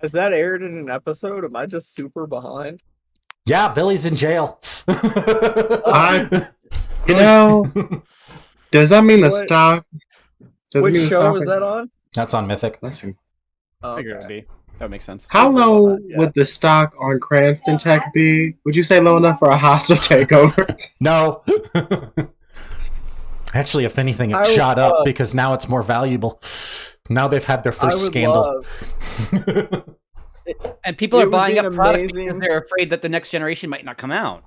Is that aired in an episode? Am I just super behind? Yeah, Billy's in jail. Does that mean the stock? Which show is that on? That's on Mythic. Listen. I figured it'd be. That makes sense. How low would the stock on Cranston Tech be? Would you say low enough for a hostile takeover? No. Actually, if anything, it shot up because now it's more valuable. Now they've had their first scandal. And people are buying up products because they're afraid that the next generation might not come out.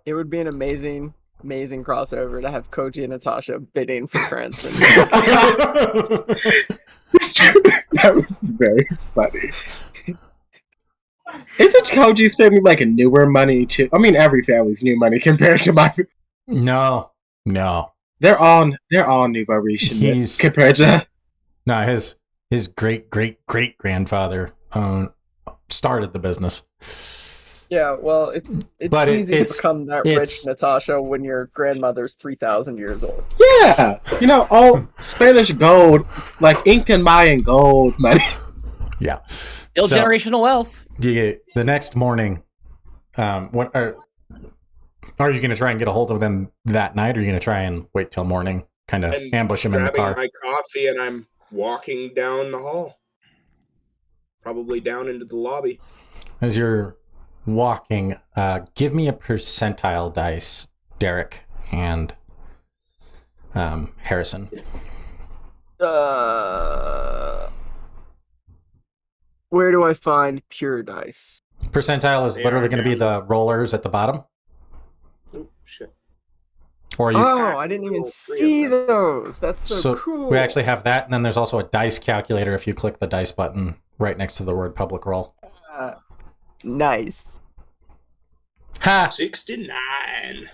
It would be an amazing crossover to have Koji and Natasha bidding for Cranston. That was very funny. Isn't Koji's family like a newer money too? I mean, every family's new money compared to my. No. They're all new Varishan compared to. No, his great grandfather started the business. Yeah, well, it's easy to become that rich, Natasha, when your grandmother's 3,000 years old. Yeah, all Spanish gold, like inked in Mayan gold money. Yeah, still generational wealth. The next morning, what are you going to try and get a hold of them that night, or are you going to try and wait till morning, kind of ambush them in the car? My coffee, and I'm walking down the hall, probably down into the lobby. As you're walking, give me a percentile dice, Derek and Harrison. Where do I find pure dice? Percentile is literally going to be the rollers at the bottom. shit. Or you. Oh, I didn't even see those. That's so cool. We actually have that, and then there's also a dice calculator if you click the dice button right next to the word public roll. Nice. Ha! 69.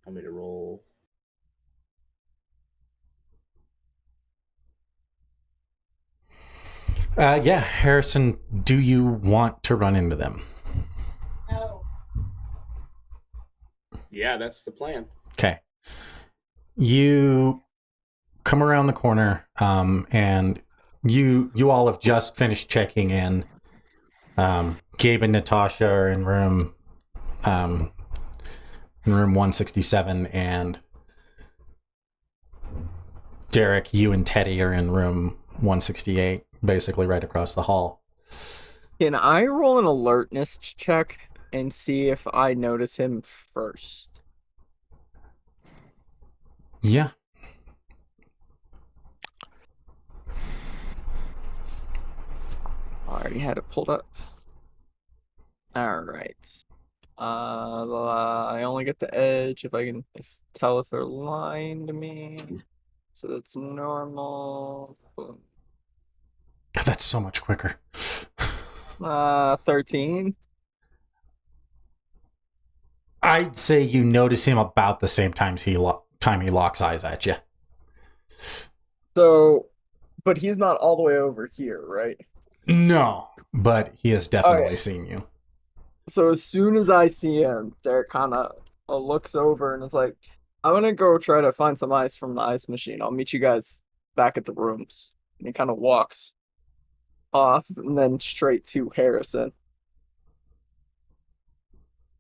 I'm going to roll. Yeah, Harrison, do you want to run into them? No. Yeah, that's the plan. Okay. You come around the corner, and you all have just finished checking in. Gabe and Natasha are in room 167, and Derek, you and Teddy are in room 168, basically right across the hall. Can I roll an alertness check and see if I notice him first? Yeah. I already had it pulled up. All right. I only get the edge if I can tell if they're lying to me. So that's normal. Boom. That's so much quicker. 13. I'd say you notice him about the same time he locks eyes at you. So, but he's not all the way over here, right? No, but he has definitely seen you. So as soon as I see him, Derek kind of looks over and is like, I'm going to go try to find some ice from the ice machine. I'll meet you guys back at the rooms. And he kind of walks off and then straight to Harrison.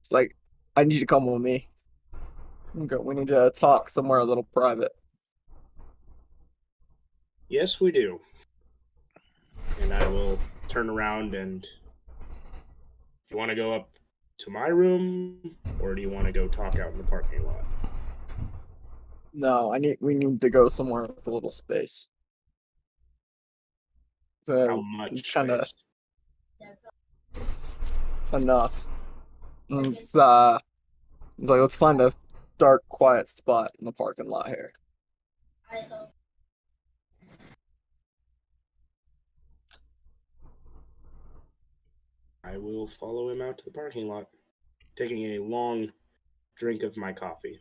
It's like, I need you to come with me. Okay, we need to talk somewhere a little private. Yes, we do. And I will turn around and... Do you want to go up to my room, or do you want to go talk out in the parking lot? No, we need to go somewhere with a little space. So How much kinda, space? Enough. And it's like, let's find a dark, quiet spot in the parking lot here. I will follow him out to the parking lot, taking a long drink of my coffee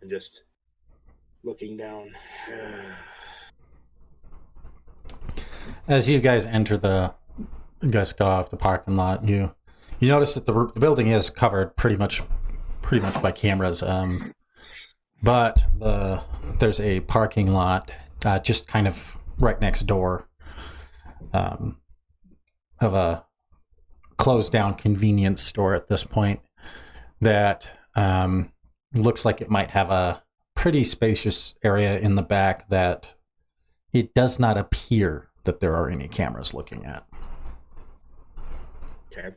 and just looking down. As you guys you guys go off the parking lot, you notice that the building is covered pretty much by cameras. But there's a parking lot just kind of right next door of a closed down convenience store at this point that looks like it might have a pretty spacious area in the back that it does not appear that there are any cameras looking at. Okay.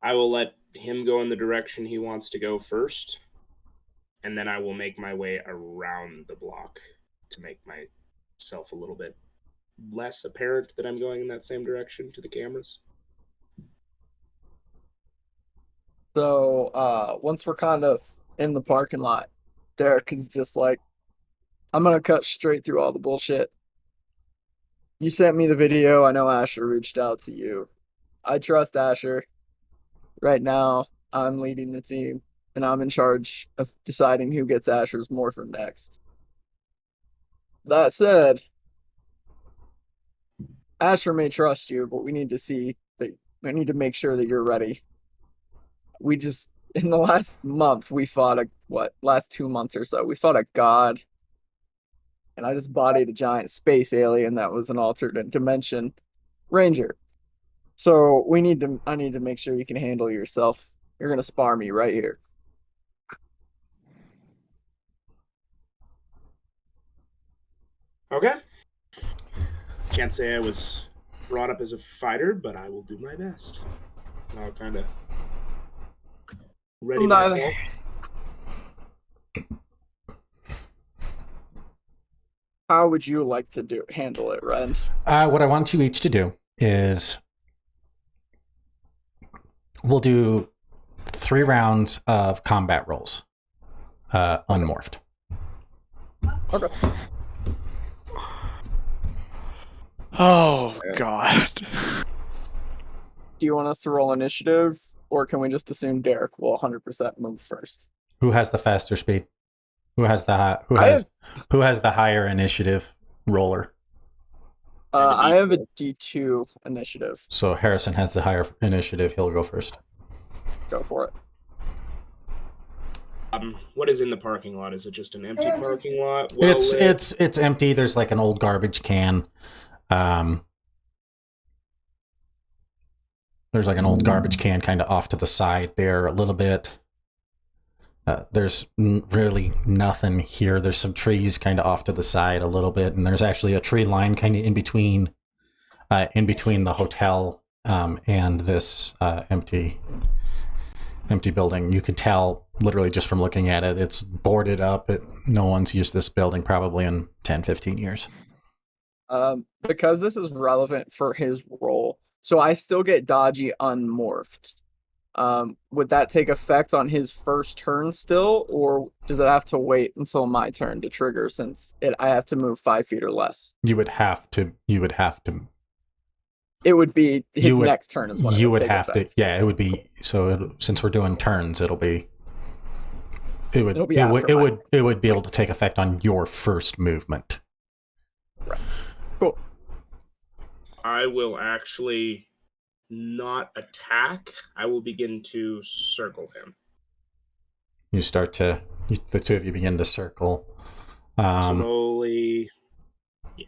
I will let him go in the direction he wants to go first, and then I will make my way around the block to make myself a little bit less apparent that I'm going in that same direction to the cameras. So once we're kind of in the parking lot, Derek is just like, I'm going to cut straight through all the bullshit. You sent me the video. I know Asher reached out to you. I trust Asher. Right now, I'm leading the team, and I'm in charge of deciding who gets Asher's morphin next. That said, Asher may trust you, but we need to make sure that you're ready. In the last month, we fought last 2 months or so, we fought a god. And I just bodied a giant space alien that was an alternate dimension ranger. So I need to make sure you can handle yourself. You're gonna spar me right here. Okay. Can't say I was brought up as a fighter, but I will do my best. I'll kind of ready myself. How would you like to handle it, Ren? What I want you each to do is we'll do 3 rounds of combat rolls, unmorphed. Okay. Oh, God. Do you want us to roll initiative, or can we just assume Derek will 100% move first? Who has the faster speed? Who has the higher initiative roller? I have a D2 initiative. So Harrison has the higher initiative. He'll go first. Go for it. What is in the parking lot? Is it just an empty parking lot? It's empty. There's like an old garbage can. There's like an old garbage can kind of off to the side there a little bit. There's really nothing here. There's some trees kind of off to the side a little bit, and there's actually a tree line kind of in between the hotel and this empty building. You can tell literally just from looking at it, it's boarded up. No one's used this building probably in 10, 15 years. Because this is relevant for his role, so I still get dodgy unmorphed. Would that take effect on his first turn still, or does it have to wait until my turn to trigger since I have to move 5 feet or less? You would have to. It would be his next turn is when you would have effect. to. Yeah, it would be. So since we're doing turns, it would be able to take effect on your first movement. Right. Cool. I will actually not attack. I will begin to circle him. The two of you begin to circle. Slowly. Yeah.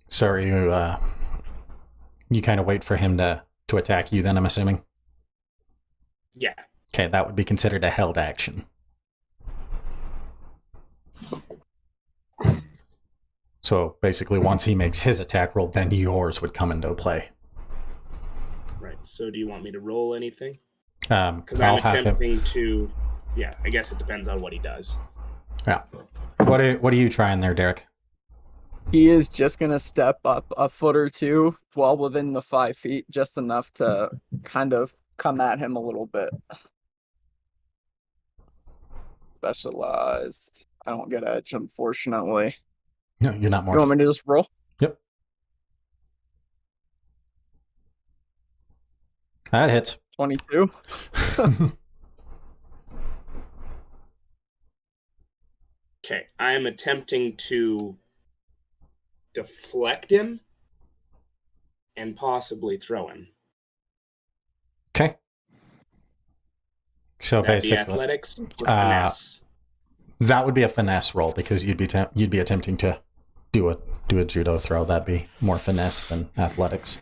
So you kind of wait for him to attack you then, I'm assuming? Yeah. Okay, that would be considered a held action. So basically, once he makes his attack roll, then yours would come into play. Right. So do you want me to roll anything? Because I'm attempting to... Yeah, I guess it depends on what he does. Yeah. What are you trying there, Derek? He is just going to step up a foot or two while within the 5 feet, just enough to kind of come at him a little bit. Specialized. I don't get edge, unfortunately. No, you're not more. You want me to just roll? Yep. That hits. 22. Okay, I am attempting to deflect him and possibly throw him. Okay. So That'd basically, be athletics or finesse. That would be a finesse roll because you'd be attempting to do a judo throw. That'd be more finesse than athletics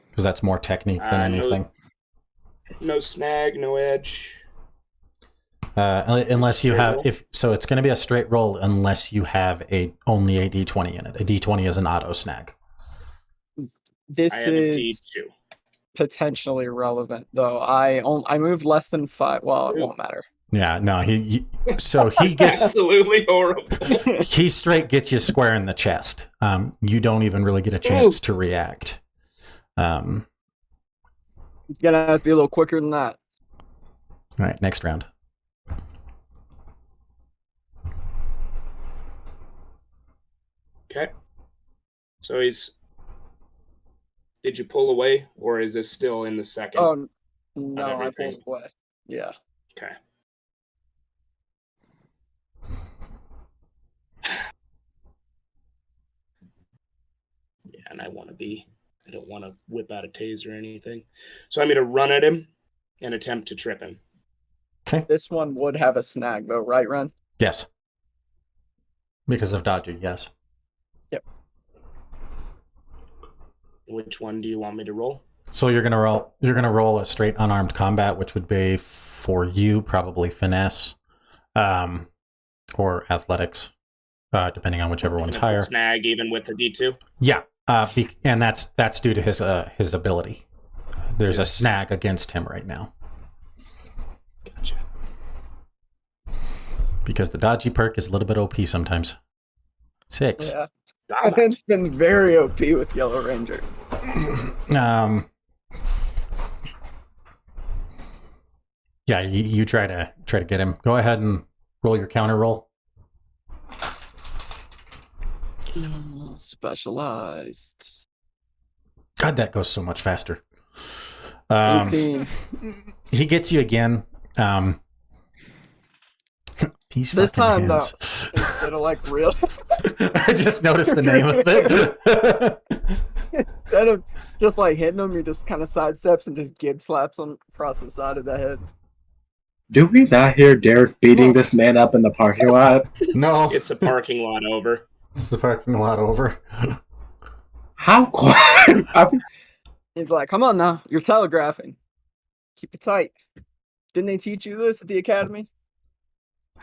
because that's more technique than anything. No snag, no edge. Unless you have, it's going to be a straight roll unless you have only a D20 in it. A D20 is an auto snag. This is potentially relevant, though. I moved less than 5. Well, it won't matter. Yeah, no. He gets absolutely horrible. He straight gets you square in the chest. You don't even really get a chance to react. You're gonna have to be a little quicker than that. All right, next round. Okay. So did you pull away, or is this still in the second? Oh, no, I pulled away. Yeah. Okay. Yeah, and I don't want to whip out a taser or anything. So I'm going to run at him and attempt to trip him. Okay. This one would have a snag, though, right, Ren? Yes. Because of dodging, yes. Yep. Which one do you want me to roll? So you're gonna roll a straight unarmed combat, which would be for you probably finesse, or athletics, depending on whichever one's higher. Snag even with the D2. Yeah, and that's due to his ability. There's a snag against him right now. Gotcha. Because the dodgy perk is a little bit OP sometimes. 6. Yeah. It's been very OP with Yellow Ranger. Yeah, you try to get him. Go ahead and roll your counter roll. Specialized. God, that goes so much faster. 18. He gets you again. These this time, hands. though, instead of like real. I just noticed the name of it. Instead of just like hitting him, he just kind of sidesteps and just gib slaps him across the side of the head. Do we not hear Derek beating this man up in the parking lot? No. It's a parking lot over. It's the parking lot over. How quiet? He's like, come on now, you're telegraphing. Keep it tight. Didn't they teach you this at the academy?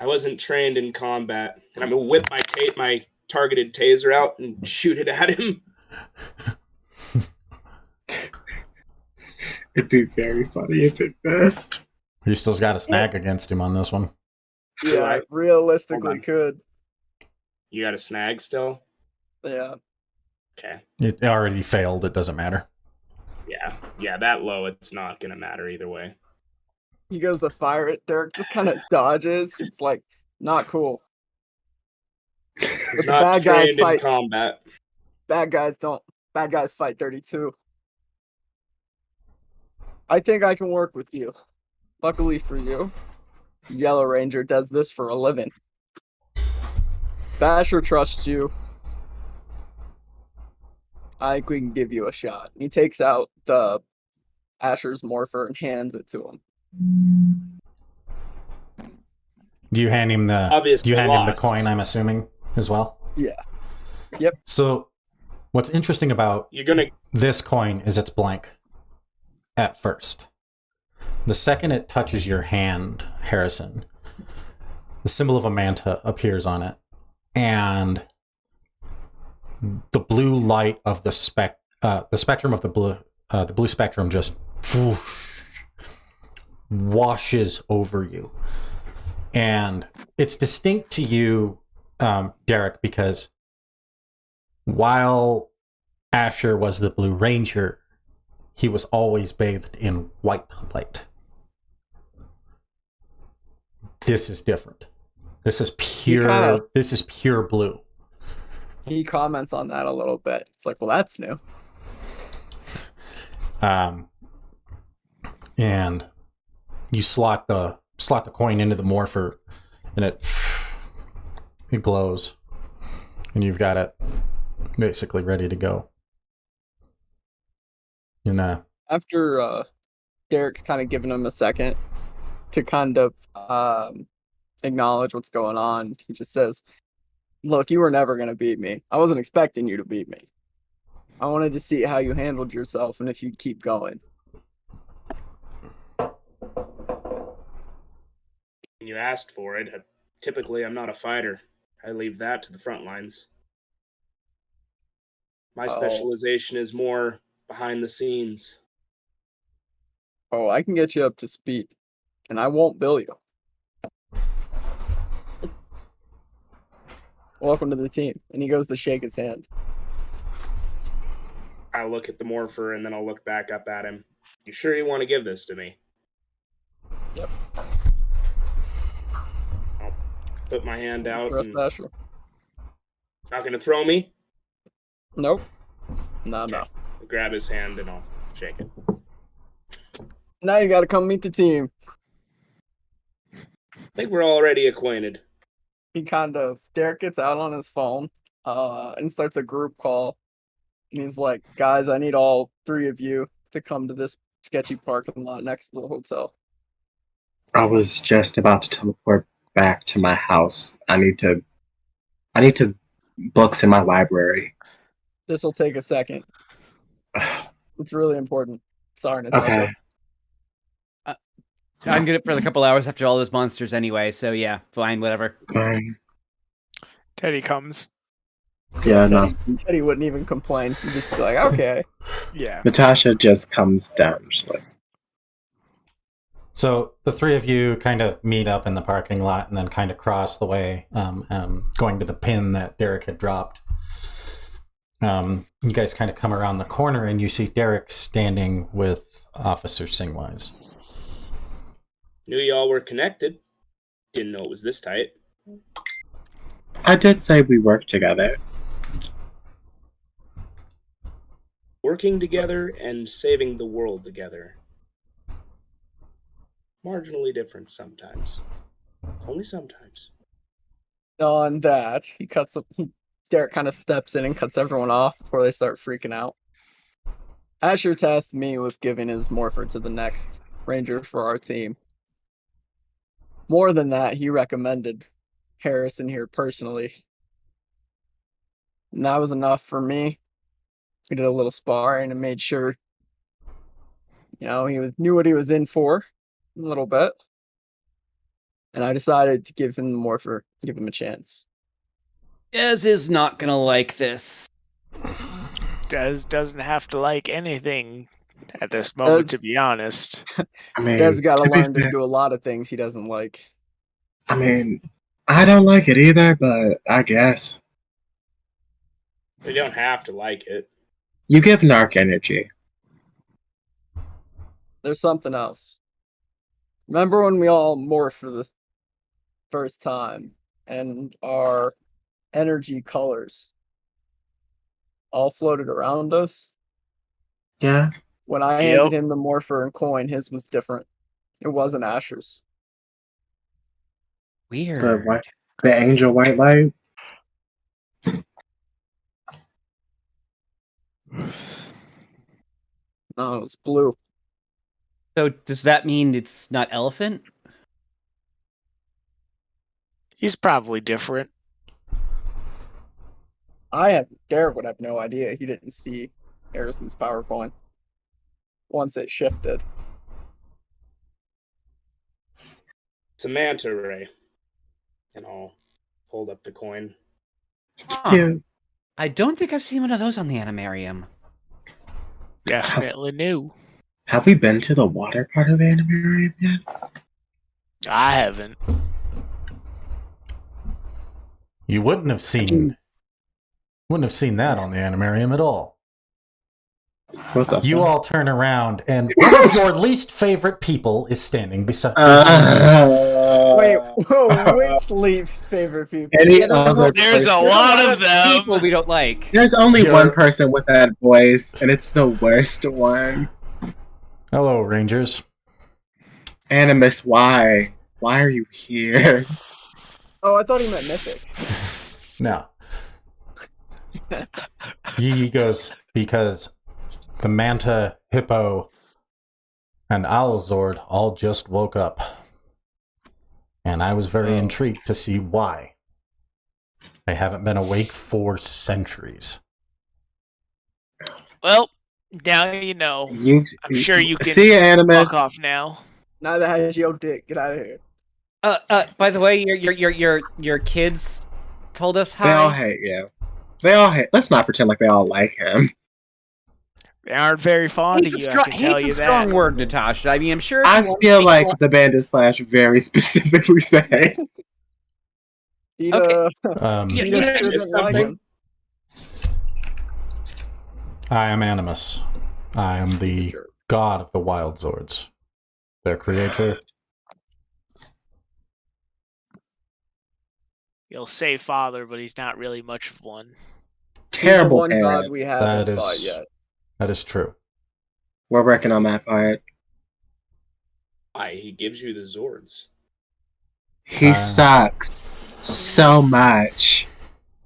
I wasn't trained in combat, and I'm gonna whip my targeted taser out and shoot it at him. It'd be very funny if it missed. He still's got a snag against him on this one. Yeah, I realistically could. You got a snag still? Yeah. Okay. It already failed. It doesn't matter. Yeah, that low, it's not gonna matter either way. He goes to fire it. Derek just kind of dodges. It's like, not cool. He's not trained in combat. Bad guys fight dirty too. I think I can work with you. Luckily for you, Yellow Ranger does this for a living. Basher trusts you. I think we can give you a shot. He takes out the Asher's morpher and hands it to him. Do you hand him the coin, I'm assuming, as well? Yeah. Yep. So what's interesting about this coin is it's blank at first. The second it touches your hand, Harrison, the symbol of a manta appears on it, and the blue light of the spectrum of the blue spectrum just whoosh, washes over you. And it's distinct to you, Derek, because while Asher was the Blue Ranger, he was always bathed in white light. This is different. This is pure blue. He comments on that a little bit. It's like, well, that's new. And you slot the coin into the morpher, and it glows, and you've got it basically ready to go. After Derek's kind of giving him a second to kind of acknowledge what's going on, he just says, look, you were never going to beat me. I wasn't expecting you to beat me. I wanted to see how you handled yourself and if you'd keep going. You asked for it. Typically, I'm not a fighter. I leave that to the front lines. My specialization is more behind the scenes. Oh, I can get you up to speed, and I won't bill you. Welcome to the team. And he goes to shake his hand. I look at the morpher, and then I'll look back up at him. You sure you want to give this to me? Yep. I'll put my hand out. Not going to throw me? Nope. No. I'll grab his hand, and I'll shake it. Now you got to come meet the team. I think we're already acquainted. Derek gets out on his phone and starts a group call. And he's like, guys, I need all 3 of you to come to this sketchy parking lot next to the hotel. I was just about to teleport back to my house. I need to books in my library. This will take a second. It's really important. Sorry, Natasha. Okay. I'm good for a couple hours after all those monsters anyway, so yeah, fine, whatever. Teddy comes. Yeah, no. Teddy wouldn't even complain. He'd just be like, okay. Yeah. Natasha just comes down. She's like, So the three of you kind of meet up in the parking lot and then kind of cross the way, going to the pin that Derek had dropped. You guys kind of come around the corner and you see Derek standing with Officer Singwise. Knew y'all were connected. Didn't know it was this tight. I did say we worked together. Working together and saving the world together. Marginally different sometimes. Only sometimes. On that, Derek kind of steps in and cuts everyone off before they start freaking out. Asher tasked me with giving his morpher to the next ranger for our team. More than that, he recommended Harrison here personally. And that was enough for me. We did a little sparring and made sure, he knew what he was in for a little bit. And I decided to give him the morpher, give him a chance. Dez is not gonna like this. Dez doesn't have to like anything at this moment, to be honest. I mean, Dez got to learn to do a lot of things he doesn't like. I mean, I don't like it either, but I guess. You don't have to like it. You give narc energy. There's something else. Remember when we all morphed for the first time and our energy colors all floated around us? Yeah. When I handed him the morpher and coin, his was different. It wasn't Asher's. Weird. The angel white light. No, it was blue. So does that mean it's not elephant? He's probably different. Derek would have no idea. He didn't see Harrison's power coin once it shifted. It's a manta ray. And I'll hold up the coin. Huh. I don't think I've seen one of those on the Animarium. Definitely new. Have we been to the water part of the Animarium yet? I haven't. You wouldn't have seen that on the Animarium at all. You all turn around, and one of your least favorite people is standing beside you. Wait, whoa, which least favorite people? There's a lot of them. People we don't like. There's only one person with that voice, and it's the worst one. Hello, Rangers. Animus, why? Why are you here? Oh, I thought he meant Mythic. No. He goes, because the Manta, Hippo, and Owlzord all just woke up. And I was very intrigued to see why. They haven't been awake for centuries. Well, now you know. I'm sure you can see Animus. Fuck off now. Now that has your dick. Get out of here. By the way, your kids told us hi. They all hate you. They all hate. Let's not pretend like they all like him. They aren't very fond of you. Hate's a strong word, Natasha. I mean, I'm sure. I feel like the Bandit Slash very specifically said. Okay. I am Animus. I am the god of the Wild Zords. Their creator. You'll say father, but he's not really much of one. Terrible one parent. god we haven't fought yet. That is true. We're working on that part. He gives you the Zords. He sucks so much.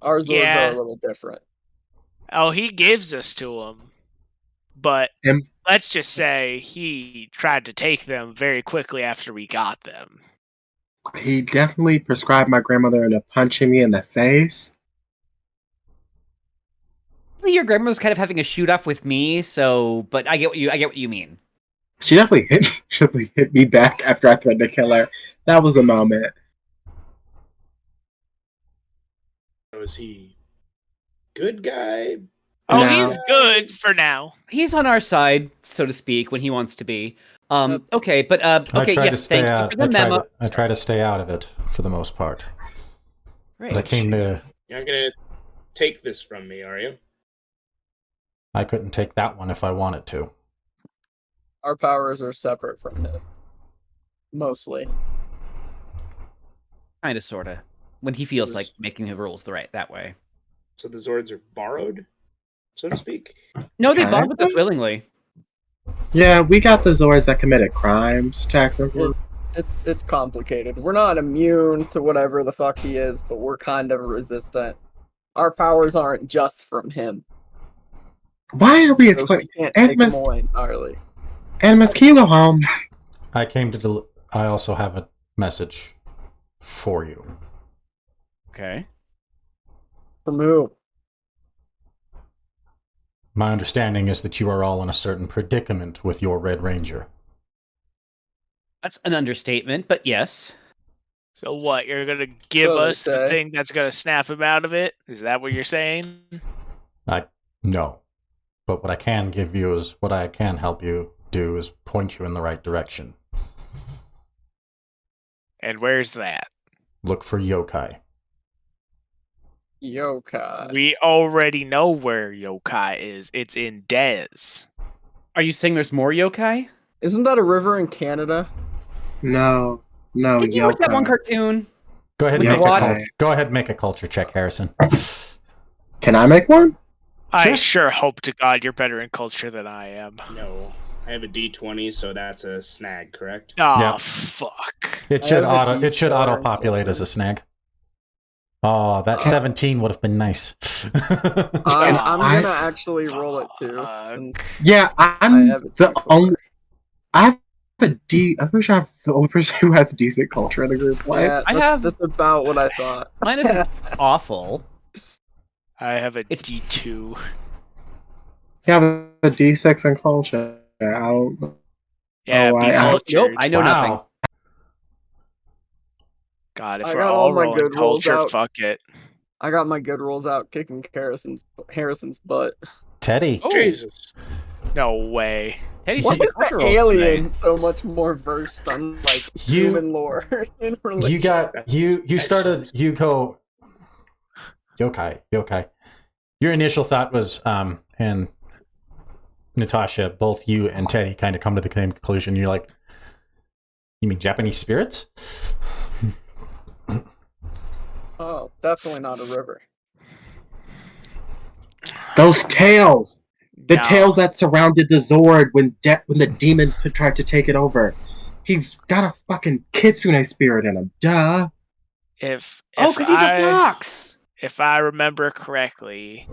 Our Zords are a little different. Oh, he gives us to him. But let's just say he tried to take them very quickly after we got them. He definitely prescribed my grandmother into punching me in the face. Your grandma was kind of having a shoot off with me, but I get what you mean. She definitely hit me back after I threatened to kill her. That was a moment. So is he good guy, Oh, Now- he's good for now. He's on our side, so to speak, when he wants to be. Okay, but okay, I try to yes, stay thank out. you for the memo. I try to stay out of it for the most part. Great. But I came to. You're not gonna take this from me, are you? I couldn't take that one if I wanted to. Our powers are separate from him. Mostly. Kind of, sort of. When he feels like making the rules that way. So the Zords are borrowed, so to speak. No, they Kind bond with us of. willingly. Yeah, we got the Zords that committed crimes, technically. It's complicated. We're not immune to whatever the fuck he is, but we're kind of resistant. Our powers aren't just from him. Why are we So explaining? we can't take them Animus, away entirely. Animus, can you go home? I came to. I also have a message for you. Okay. From who? My understanding is that you are all in a certain predicament with your Red Ranger. That's an understatement, but yes. So what? You're gonna give So they us the say. thing that's gonna snap him out of it? Is that what you're saying? No. But what I can give you is what I can help you do is point you in the right direction. And where's that? Look for yokai. Yokai. We already know where yokai is. It's in Dez. Are you saying there's more yokai? Isn't that a river in Canada? No, Can you watch that one yokai. cartoon? Go ahead and Yeah, make a okay. go ahead and make a culture check, Harrison. Can I make one? I sure hope to God you're better in culture than I am. No, I have a D20, so that's a snag, correct? Oh, Yep. fuck. It I should have a auto D4 auto populate as a snag. Oh, that 17 would have been nice. I'm I- gonna actually roll it too. Since Yeah, I I'm have a the D4. only. I have a D. I'm pretty sure I'm the only person who has decent culture in the group. Like, Yeah, that's about what I thought. Mine isn't awful. I have a It's- D2. you have a D6 in culture. I'll, Yeah, Oh, be I- cultured. Nope, I know nothing. Wow. God, if I we're got all all my rolling good rolls culture, out. fuck it. I got my good rolls out kicking Harrison's butt. Teddy. Oh, Jesus. No way. Teddy Why said your is culture the rolls alien today. so much more versed on like You- human lore and religion? You got That's you started excellent. you go yokai. Your initial thought was and Natasha, both you and Teddy kind of come to the same conclusion. You're like, you mean Japanese spirits? Oh, definitely not a river. those tails. The No. tails that surrounded the Zord when the demon tried to take it over. He's got a fucking kitsune spirit in him. Duh. If Because he's a fox. If I remember correctly,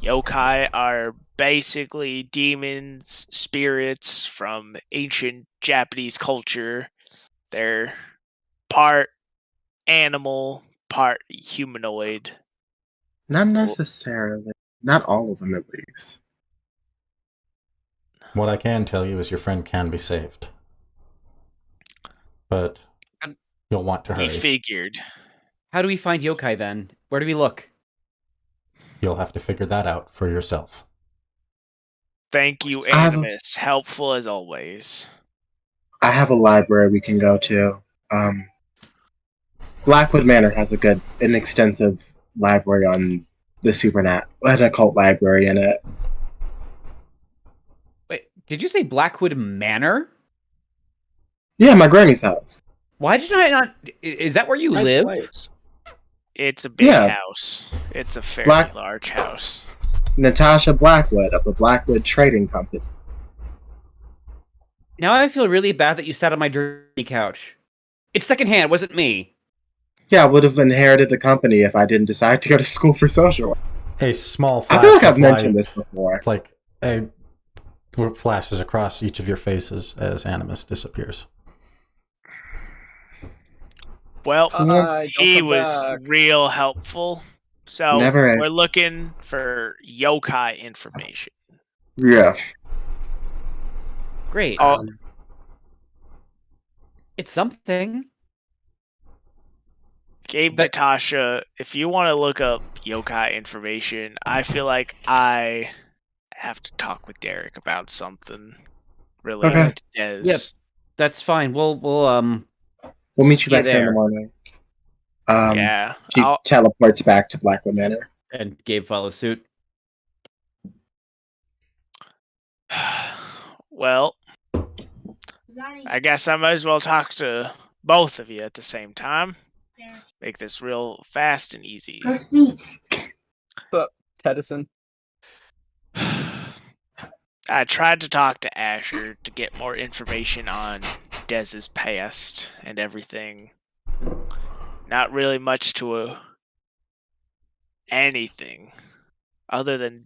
yokai are basically demons, spirits from ancient Japanese culture. They're part animal, part humanoid. Not necessarily. Not all of them, at least. What I can tell you is your friend can be saved. But you'll want to We hurry. figured. How do we find yokai then? Where do we look? You'll have to figure that out for yourself. Thank you, I have a- Animus. Helpful as always. I have a library we can go to. Blackwood Manor has an extensive library on the Supernat, an occult library in it. Wait, did you say Blackwood Manor? Yeah, my granny's house. Why did I not? Is that where you Nice live? place. It's a big Yeah. house. It's a fairly Black- large house. Natasha Blackwood of the Blackwood Trading Company. Now I feel really bad that you sat on my dirty couch. It's secondhand. It wasn't me. Yeah, I would have inherited the company if I didn't decide to go to school for social work. A small flash I feel like I've of mentioned light, this before. like a flashes across each of your faces as Animus disappears. Well, Don't he come was back. real helpful. So Never- we're looking for yokai information. Yeah. Great. Oh. It's something. Gabe, Natasha, if you want to look up yokai information, I feel like I have to talk with Derek about something related to Dez. Yep, that's fine. We'll meet you back here in the morning. Yeah. She teleports back to Blackwood Manor. And Gabe follows suit. Well, I guess I might as well talk to both of you at the same time. Make this real fast and easy. What's up, Tedison? I tried to talk to Asher to get more information on Dez's past and everything. Not really much to anything other than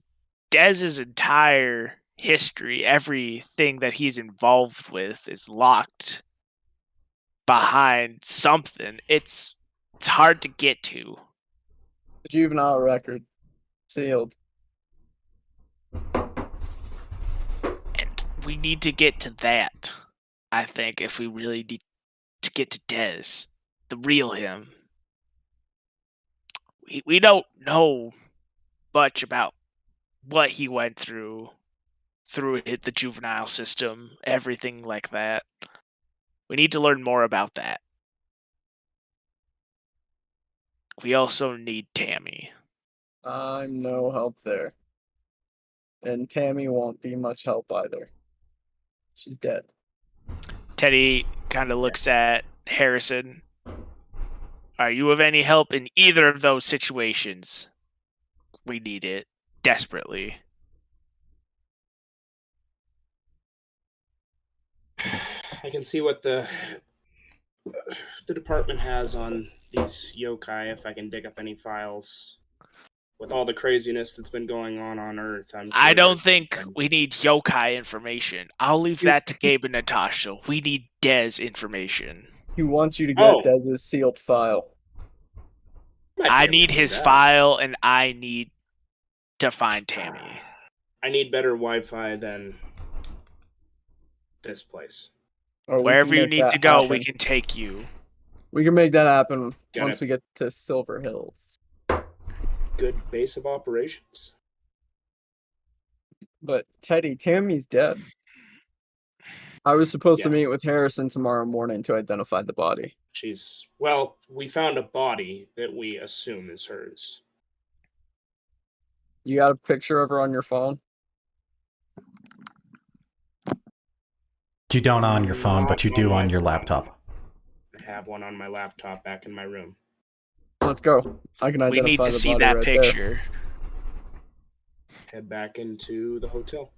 Dez's entire history. Everything that he's involved with is locked behind something. It's hard to get to. The juvenile record sealed. And we need to get to that, I think, if we really need to get to Dez, the real him. We don't know much about what he went through the juvenile system, everything like that. We need to learn more about that. We also need Tammy. I'm no help there. And Tammy won't be much help either. She's dead. Teddy kind of looks at Harrison. Are you of any help in either of those situations? We need it desperately. I can see what the department has on these yokai if I can dig up any files. With all the craziness that's been going on Earth, I don't think we need yokai information. I'll leave that to Gabe and Natasha. We need Dez information. He wants you to get Dez's sealed file. I need his file, and I need to find Tammy. I need better Wi-Fi than this place. Wherever you need to go, we can take you. We can make that happen once we get to Silver Hills. Good base of operations. But Teddy, Tammy's dead. I was supposed to meet with Harrison tomorrow morning to identify the body. We found a body that we assume is hers. You got a picture of her on your phone? You don't on your phone, but you do on your laptop. I have one on my laptop back in my room. Let's go. I can identify the body. We need to see that picture. Head back into the hotel.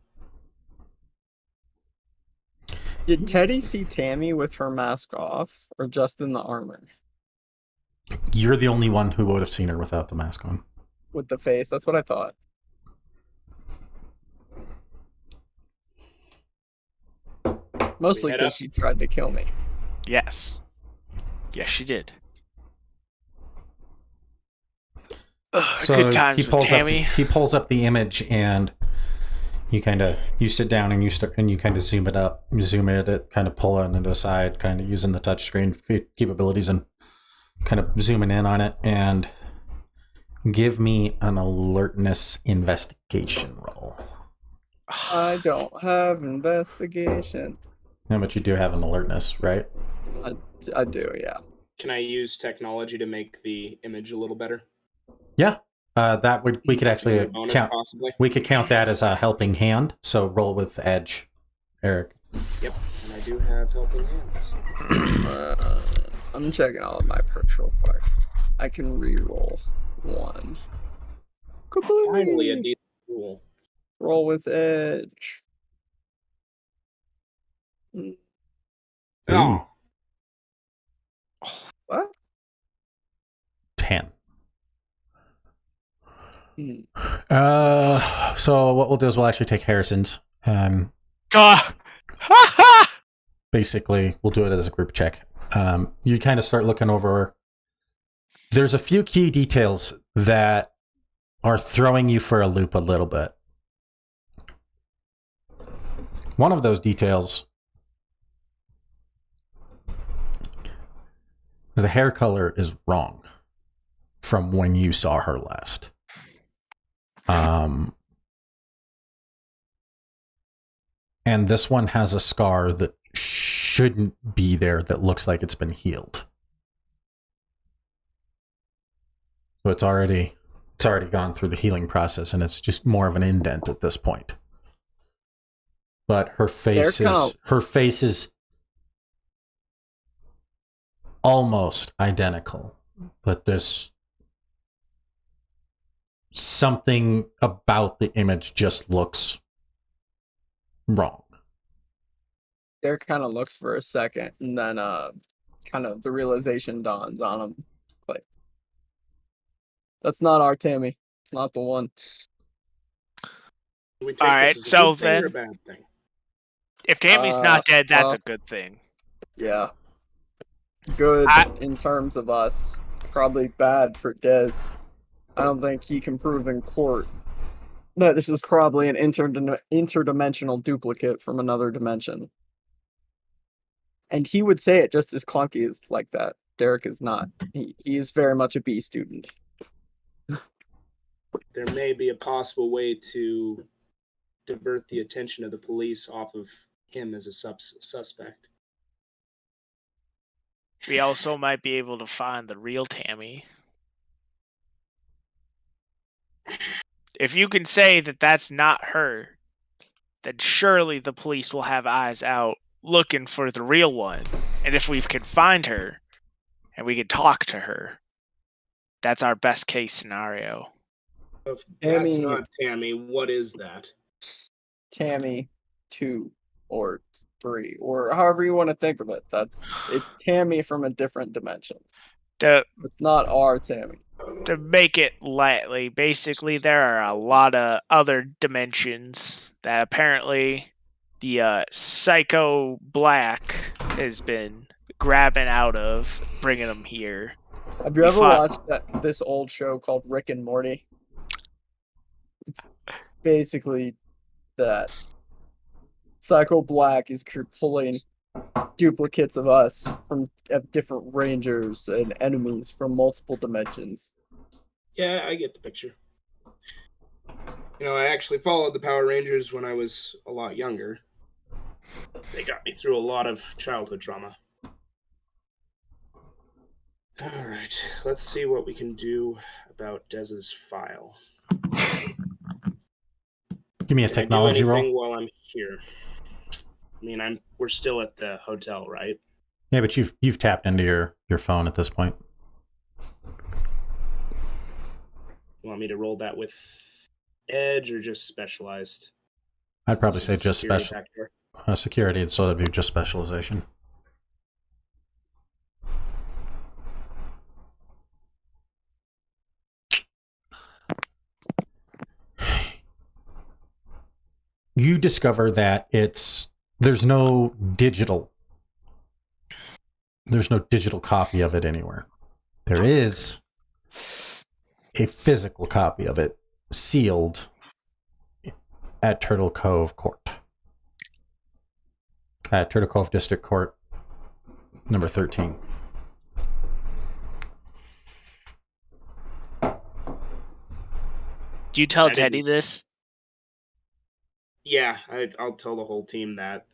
Did Teddy see Tammy with her mask off, or just in the armor? You're the only one who would have seen her without the mask on. With the face, that's what I thought. Mostly because she tried to kill me. Yes. Yes, she did. So good times with Tammy. He pulls up the image, and you sit down and you kind of zoom it, kind of pull it into the side, kind of using the touchscreen capabilities and kind of zooming in on it, and give me an alertness investigation roll. I don't have investigation. Yeah, but you do have an alertness, right? I do, yeah. Can I use technology to make the image a little better? Yeah, we could actually count. Possibly. We could count that as a helping hand. So roll with edge, Eric. Yep, and I do have helping hands. I'm checking all of my perks real quick. I can re-roll one. Finally, a decent roll. Roll with edge. Oh. What? 10. So what we'll do is we'll actually take Harrison's. Basically, we'll do it as a group check. You kind of start looking over. There's a few key details that are throwing you for a loop a little bit. One of those details is the hair color is wrong. from when you saw her last. And this one has a scar that shouldn't be there that looks like it's been healed. So it's already gone through the healing process, and it's just more of an indent at this point. But her face is almost identical, but there's something about the image just looks wrong. Derek kind of looks for a second, and then kind of the realization dawns on him. Like, that's not our Tammy. It's not the one. All right, so then, a bad thing? If Tammy's not dead, that's a good thing. Yeah. Good in terms of us. Probably bad for Dez. I don't think he can prove in court that this is probably an interdimensional duplicate from another dimension. And he would say it just as clunky as like that. Derek is not. He is very much a B student. There may be a possible way to divert the attention of the police off of him as a suspect. We also might be able to find the real Tammy. If you can say that that's not her, then surely the police will have eyes out looking for the real one. And if we can find her and we can talk to her, that's our best case scenario. If that's not Tammy, what is that? Tammy 2 or 3, or however you want to think of it. It's Tammy from a different dimension. It's not our Tammy. To make it lightly, basically there are a lot of other dimensions that apparently the Psycho Black has been grabbing out of, bringing them here. Have you ever watched this old show called Rick and Morty? It's basically that. Psycho Black is pulling duplicates of us from different rangers and enemies from multiple dimensions. Yeah, I get the picture. You know, I actually followed the Power Rangers when I was a lot younger. They got me through a lot of childhood trauma. All right, let's see what we can do about Dez's file. Give me a technology roll. While I'm here. I mean, we're still at the hotel, right? Yeah, but you've tapped into your phone at this point. You want me to roll that with Edge or just specialized? I'd probably say just special security, so that'd be just specialization. You discover that there's no digital copy of it anywhere. There is a physical copy of it sealed at Turtle Cove Court. At Turtle Cove District Court, number 13. Do you tell Teddy this? Yeah, I'll tell the whole team that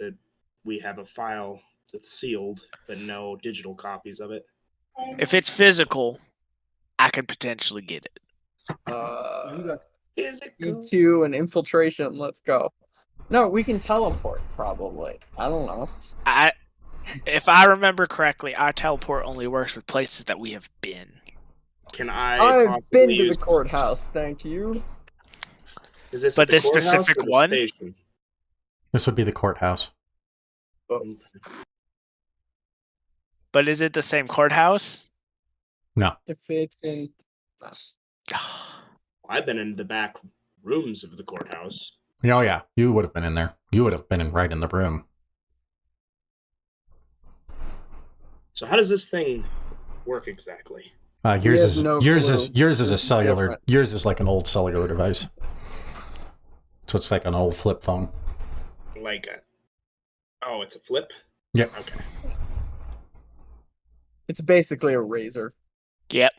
we have a file that's sealed, but no digital copies of it. If it's physical, I could potentially get it. E2 and infiltration, let's go. No, we can teleport, probably. I don't know. If I remember correctly, our teleport only works with places that we have been. I've been to the courthouse, thank you. Is this but this specific one? Station? This would be the courthouse. But is it the same courthouse? No. If it's in... I've been in the back rooms of the courthouse. Oh, yeah. You would have been in there. You would have been right in the room. So how does this thing work exactly? Yours is a cellular. Different. Yours is like an old cellular device. So it's like an old flip phone. It's a flip? Yep. Okay. It's basically a razor. Yep.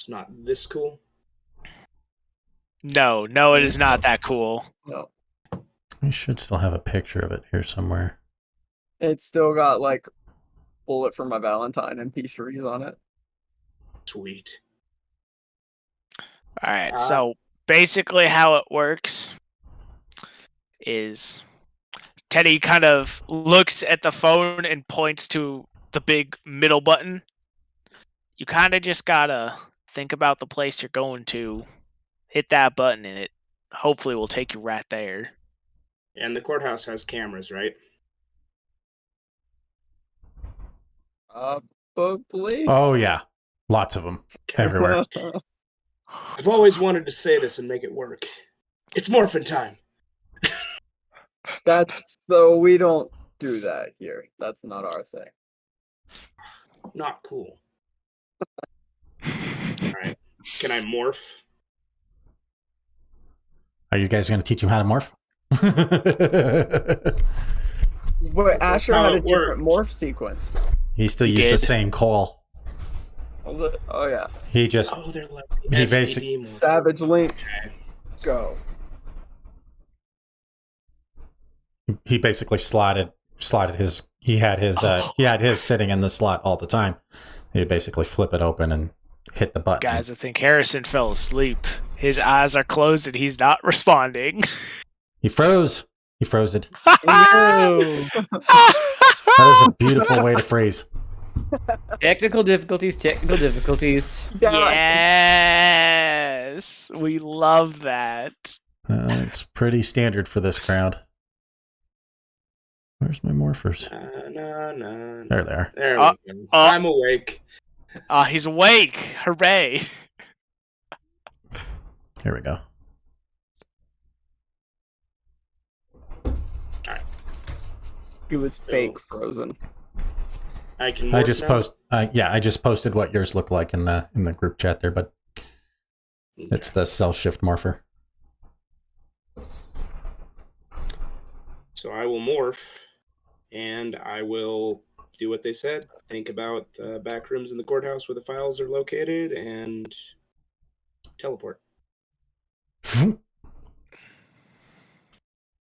It's not this cool. No, it is not that cool. No. We should still have a picture of it here somewhere. It's still got like Bullet for My Valentine MP3s on it. Sweet. All right, so basically how it works is Teddy kind of looks at the phone and points to the big middle button. You kind of just gotta think about the place you're going to, hit that button, and it hopefully will take you right there. And the courthouse has cameras, right? Probably. Oh yeah, lots of them everywhere. I've always wanted to say this and make it work. It's morphin' time. That's so we don't do that here. That's not our thing. Not cool. Alright. Can I morph? Are you guys going to teach him how to morph? But Asher how had a it different works. morph sequence. He still used the same call. Was it? Oh yeah. He just Oh, they're like He the basic- SVD morph. Savage Link. Okay. Go. he basically slotted his he had his sitting in the slot all the time. He'd basically flip it open and hit the button. Guys, I think Harrison fell asleep. His eyes are closed and he's not responding. He froze it. No. That is a beautiful way to phrase. Technical difficulties. Yes, we love that. It's pretty standard for this crowd. Where's my morphers? No. There they are. There we go. I'm awake. He's awake. Hooray. Here we go. It was fake frozen. I can. I morph just now? I just posted what yours looked like in the group chat there, but it's the cell shift morpher. So I will morph, and I will do what they said. Think about the back rooms in the courthouse where the files are located, and teleport.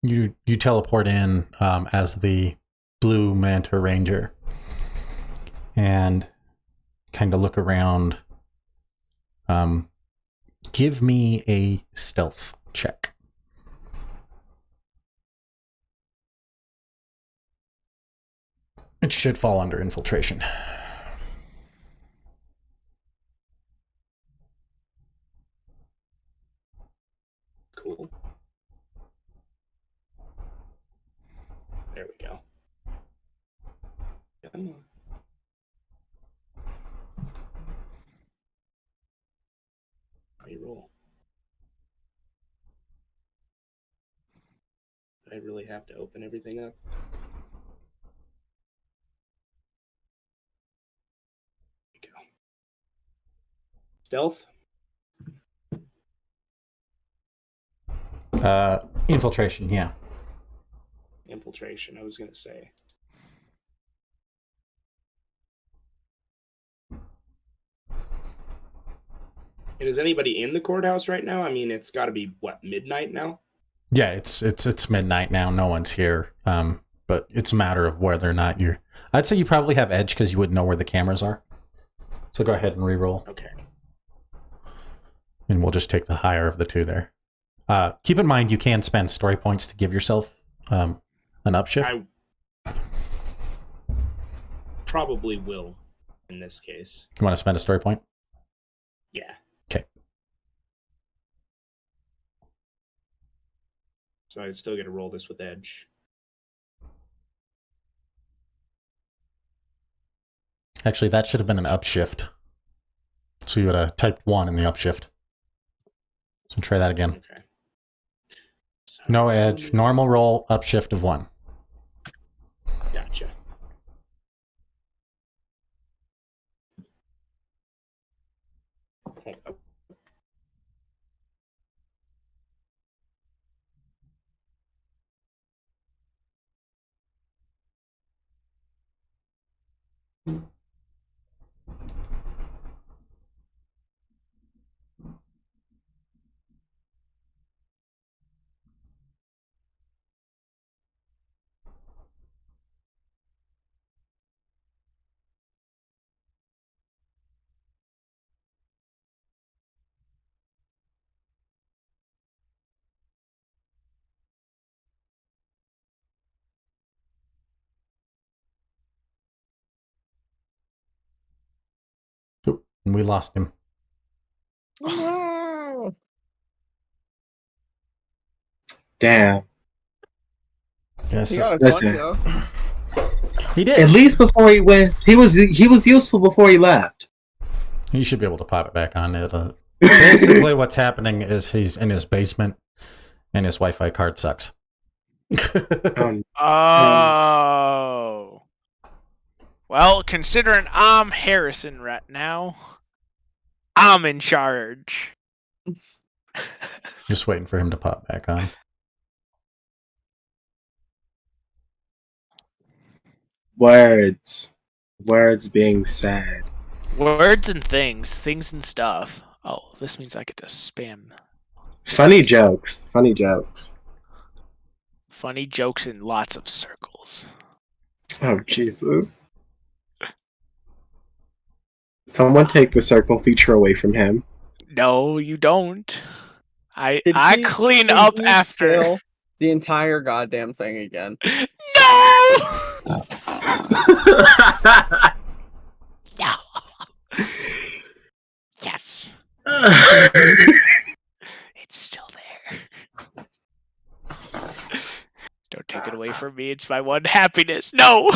You teleport in as the Blue Manta Ranger and kind of look around. Give me a stealth check. It should fall under infiltration. Cool. There we go. Come on. How you roll? Do I really have to open everything up? There we go. Stealth? Infiltration, yeah. Infiltration, I was going to say. And is anybody in the courthouse right now? I mean, it's got to be, what, midnight now? Yeah, it's midnight now. No one's here. But it's a matter of whether or not you're... I'd say you probably have edge because you wouldn't know where the cameras are. So go ahead and re-roll. Okay. And we'll just take the higher of the two there. Keep in mind you can spend story points to give yourself an upshift. I probably will in this case. You want to spend a story point? Yeah. Okay. So I still get to roll this with edge. Actually, that should have been an upshift. So you would have typed 1 in the upshift. So try that again. Okay. So No edge. Normal roll, upshift of 1. Gotcha. Hold up. And we lost him. No. Damn. Yes. He got a 20 Listen. though. He did. At least before he went, he was useful before he left. You should be able to pop it back on it. Basically, what's happening is he's in his basement, and his Wi-Fi card sucks. Oh. Well, considering I'm Harrison right now, I'm in charge. Just waiting for him to pop back on. Words being said. Words and things and stuff. Oh, this means I get to spam. Funny jokes. Funny jokes in lots of circles. Oh, Jesus. Someone take the circle feature away from him. No, you don't. I Did clean up he after. fail the entire goddamn thing again. No! No. Yes. It's still there. Don't take it away from me. It's my one happiness. No.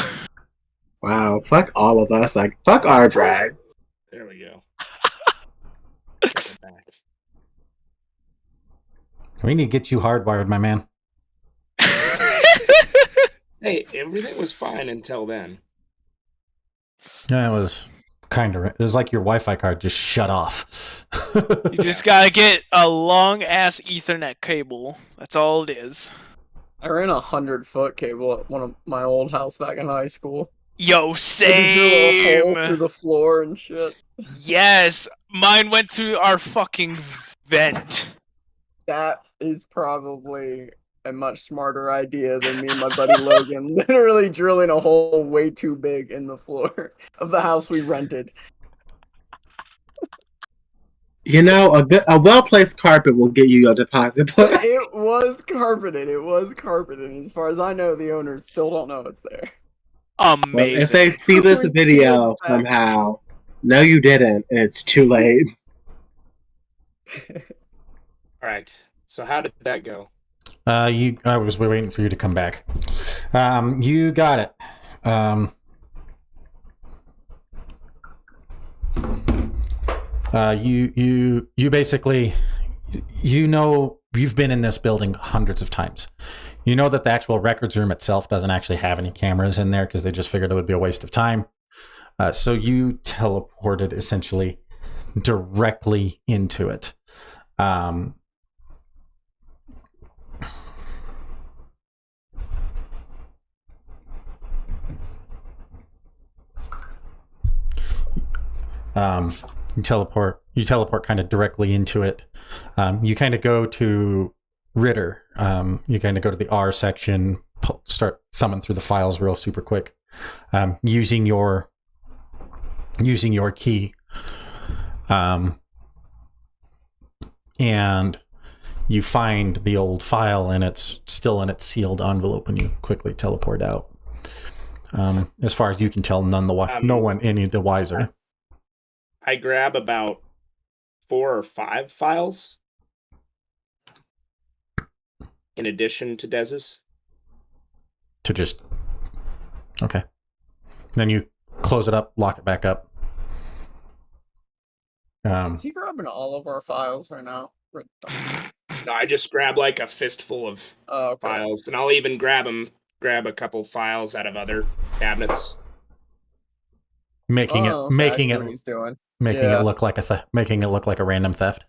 Wow, fuck all of us. Like, fuck our drag. There we go. Take it back. We need to get you hardwired, my man. Hey, everything was fine until then. Yeah, it was kind of. It was like your Wi-Fi card just shut off. You just gotta get a long ass Ethernet cable. That's all it is. I ran 100-foot cable at one of my old house back in high school. Yo, I just drew a hole same. through the floor and shit. Yes, mine went through our fucking vent. That is probably a much smarter idea than me and my buddy Logan literally drilling a hole way too big in the floor of the house we rented. You know, a well-placed carpet will get you a deposit. But It was carpeted. As far as I know, the owners still don't know it's there. Amazing. well, if they see this video somehow, no, you didn't, and it's too late. All right. So how did that go? I was waiting for you to come back. You got it. You basically, you know, you've been in this building hundreds of times. You know that the actual records room itself doesn't actually have any cameras in there because they just figured it would be a waste of time. So you teleported essentially directly into it. You teleport kind of directly into it. You kind of go to Ritter. You kind of go to the R section, start thumbing through the files real super quick, using your key. And you find the old file, and it's still in its sealed envelope, and you quickly teleport out. As far as you can tell, no one any the wiser. I grab about 4 or 5 files in addition to Dez's. To just okay. Then you close it up, lock it back up. Is he grabbing all of our files right now? No, I just grab like a fistful of files, and I'll even grab a couple files out of other cabinets, making it look like making it look like a random theft.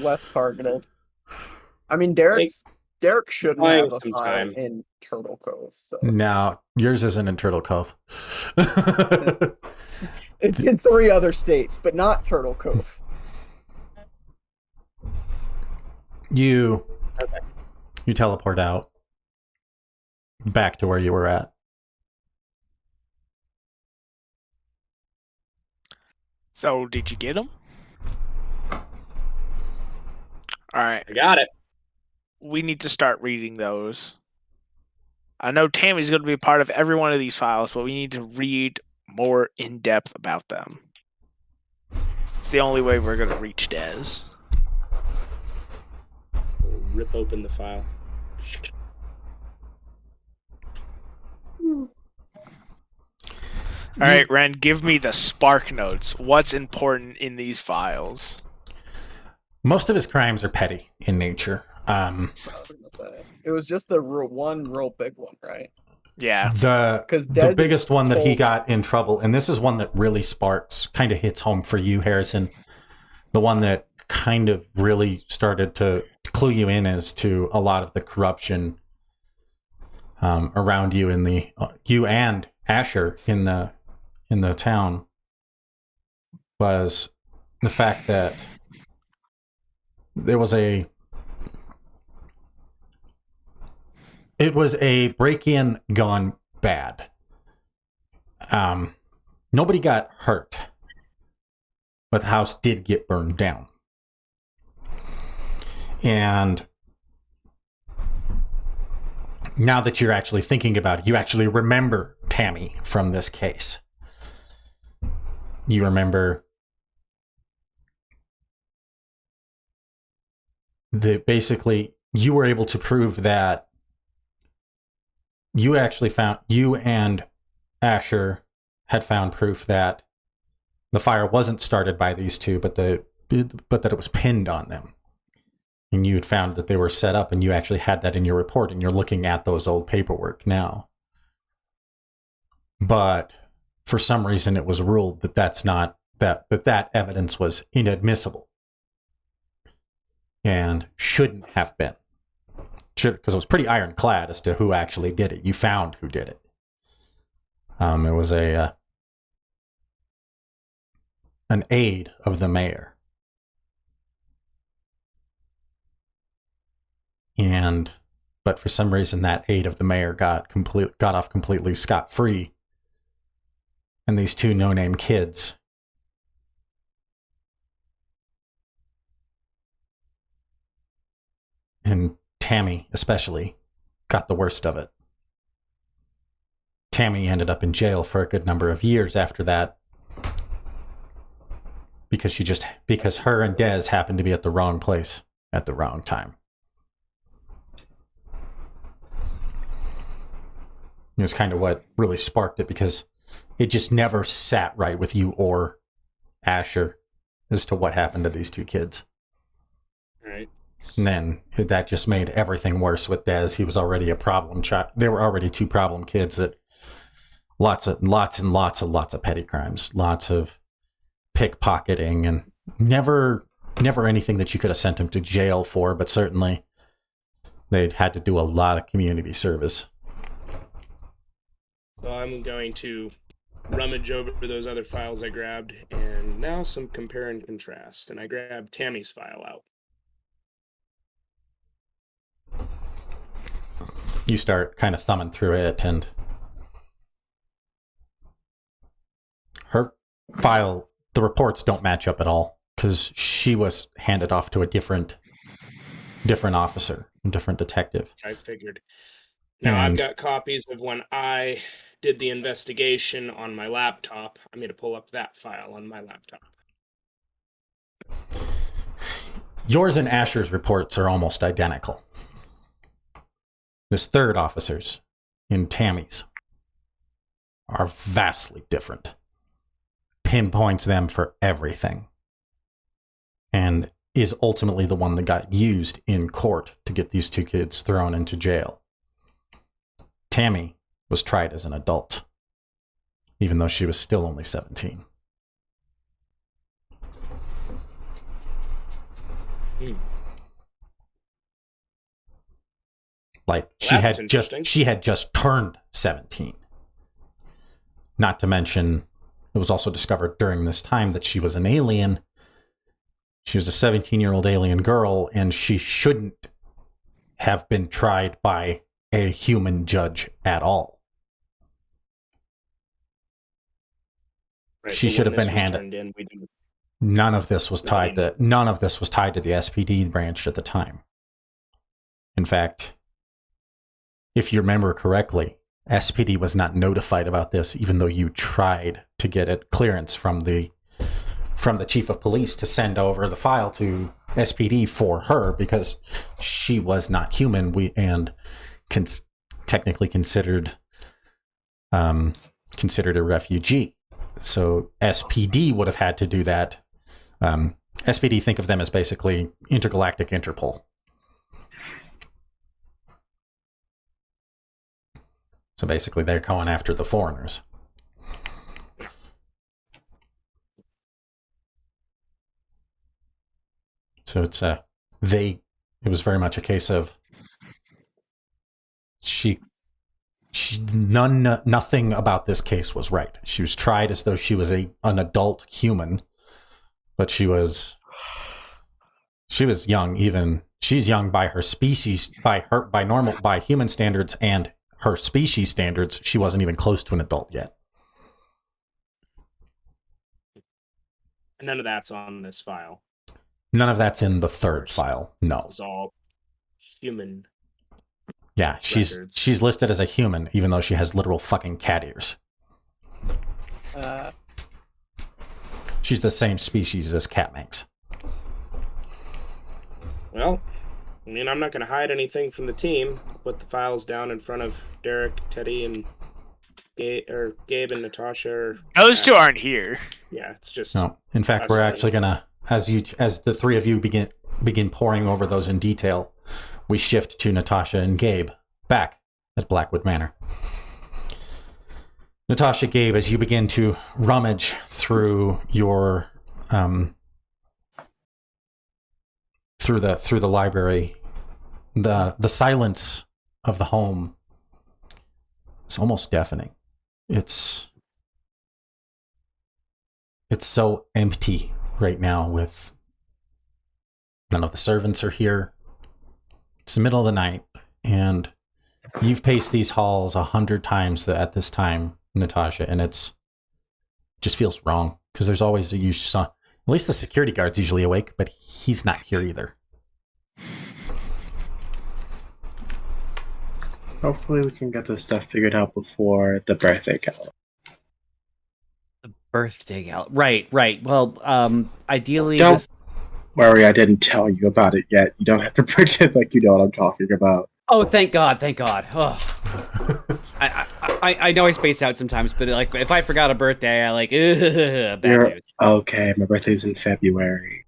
Less targeted. I mean, Derek shouldn't have a file in Turtle Cove. So No, yours isn't in Turtle Cove. It's in 3 other states, but not Turtle Cove. You teleport out back to where you were at. So, did you get him? All right. I got it. We need to start reading those. I know Tammy's going to be a part of every one of these files, but we need to read more in depth about them. It's the only way we're going to reach Dez. We'll rip open the file. All right, Ren, give me the spark notes. What's important in these files? Most of his crimes are petty in nature. It was just the one real big one, right? Yeah. The biggest one that he got in trouble, and this is one that really kind of hits home for you, Harrison. The one that kind of really started to clue you in as to a lot of the corruption around you you and Asher in the town was the fact that it was a break-in gone bad. Nobody got hurt, but the house did get burned down. And now that you're actually thinking about it, you actually remember Tammy from this case. You remember that basically you were able to prove that you and Asher had found proof that the fire wasn't started by these two, but that it was pinned on them. And you had found that they were set up, and you actually had that in your report, and you're looking at those old paperwork now. But for some reason, it was ruled that that evidence was inadmissible and shouldn't have been. Because it was pretty ironclad as to who actually did it. You found who did it. It was an aide of the mayor. But for some reason, that aide of the mayor got off completely scot-free. And these two no-name kids and Tammy especially got the worst of it. Tammy ended up in jail for a good number of years after that because her and Dez happened to be at the wrong place at the wrong time. It was kind of what really sparked it, because it just never sat right with you or Asher as to what happened to these two kids. Right. And then that just made everything worse with Dez. He was already a problem child. They were already two problem kids that lots and lots of petty crimes, lots of pickpocketing, and never anything that you could have sent them to jail for, but certainly they'd had to do a lot of community service. So I'm going to rummage over those other files I grabbed, and now some compare and contrast. And I grabbed Tammy's file out. You start kind of thumbing through it, and her file, the reports don't match up at all, because she was handed off to a different officer, a different detective. I figured. Now I've got copies of when I did the investigation on my laptop. I'm going to pull up that file on my laptop. Yours and Asher's reports are almost identical. This third officer's in Tammy's are vastly different. Pinpoints them for everything. And is ultimately the one that got used in court to get these two kids thrown into jail. Tammy was tried as an adult, even though she was still only 17. Like she had just turned 17. Not to mention, it was also discovered during this time that she was an alien. She was a 17-year-old alien girl, and she shouldn't have been tried by a human judge at all. Right, she should have been handed. None of this was tied to the SPD branch at the time. In fact, if you remember correctly, SPD was not notified about this, even though you tried to get it clearance from the from the chief of police to send over the file to SPD for her because she was not human. Technically considered a refugee. So SPD would have had to do that. SPD, think of them as basically intergalactic Interpol. So basically, they're going after the foreigners. So it's it was very much a case of nothing about this case was right. She was tried as though she was an adult human, but she was young. She's young by her species, by human standards and her species standards. She wasn't even close to an adult yet. None of that's on this file. None of that's in the third file. No, It's all human. Yeah, she's listed as a human, even though she has literal fucking cat ears. She's the same species as Catmanx. Well, I mean, I'm not going to hide anything from the team. Put the files down in front of Derek, Teddy, and Gabe and Natasha. Those two aren't here. Yeah, it's just. No, in fact, we're actually gonna, as the three of you begin poring over those in detail, we shift to Natasha and Gabe back at Blackwood Manor. Natasha, Gabe, as you begin to rummage through your through the library, the silence of the home is almost deafening. It's so empty right now. With none of the servants are here. It's the middle of the night, and you've paced these halls 100 times at this time, Natasha, and it just feels wrong because there's always at least the security guard's usually awake, but he's not here either. Hopefully we can get this stuff figured out before the birthday gala. The birthday gala. Right. Well, ideally... Don't worry, I didn't tell you about it yet. You don't have to pretend like you know what I'm talking about. Oh, thank God. Oh. I know I space out sometimes, but like if I forgot a birthday, I like, bad news. Okay, my birthday's in February.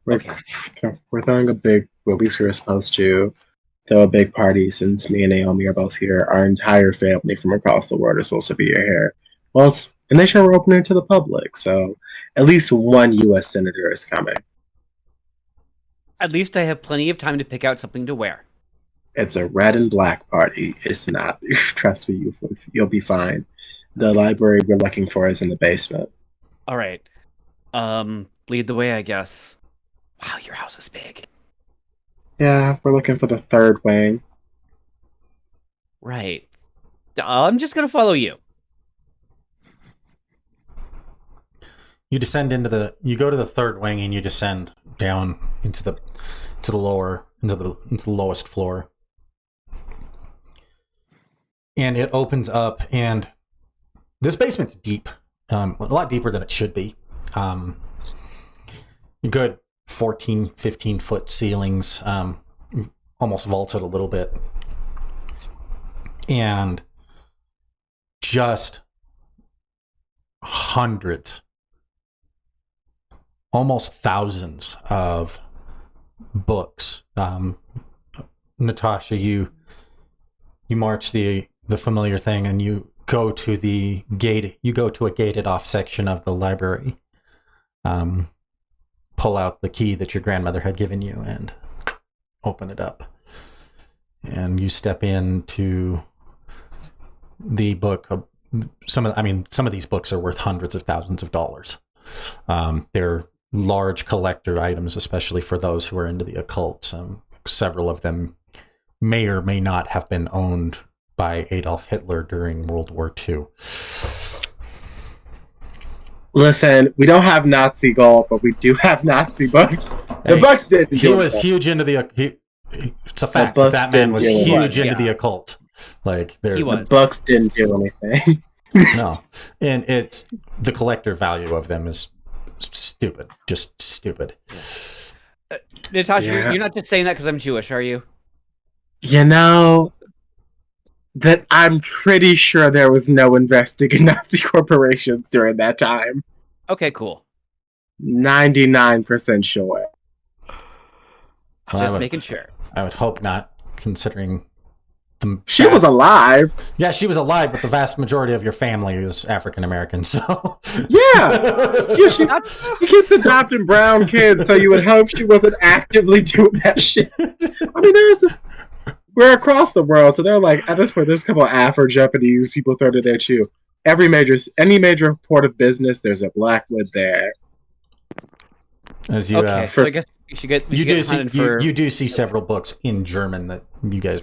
We're throwing a big, well, at least we were supposed to throw a big party since me and Naomi are both here. Our entire family from across the world are supposed to be here. Well, and they sure we're opening it to the public, so at least one U.S. senator is coming. At least I have plenty of time to pick out something to wear. It's a red and black party. It's not. Trust me, you'll be fine. The library we're looking for is in the basement. All right. Lead the way, I guess. Wow, your house is big. Yeah, we're looking for the third wing. Right. I'm just going to follow you. You descend you go to the third wing and you descend down into the lowest floor. And it opens up, and this basement's deep, a lot deeper than it should be. Good 14, 15 foot ceilings, almost vaulted a little bit. And just hundreds, almost thousands of books. Natasha, you march the familiar thing, and you go to the gate. You go to a gated off section of the library. Pull out the key that your grandmother had given you and open it up. And you step into the book. Some of these books are worth hundreds of thousands of dollars. They're large collector items, especially for those who are into the occult. Several of them may or may not have been owned by Adolf Hitler during World War II. Listen, we don't have Nazi gold, but we do have Nazi books. The books did. He was huge into the. It's a fact that man was huge into the occult. Like the books didn't do anything. No, and the collector value of them is stupid. Just stupid. Natasha, Yeah. you're not just saying that because I'm Jewish, are you? You know, that I'm pretty sure there was no investigating Nazi corporations during that time. Okay, cool. 99% sure. Just making sure. I would hope not, considering she was alive. Yeah, she was alive, but the vast majority of your family is African American, so yeah, she keeps adopting brown kids, so you would hope she wasn't actively doing that shit. I mean, we're across the world, so they're like, at this point, there's a couple of Afro-Japanese people thrown in there too. Any major port of business, there's a Blackwood there. As you, so I guess you do see several books in German that you guys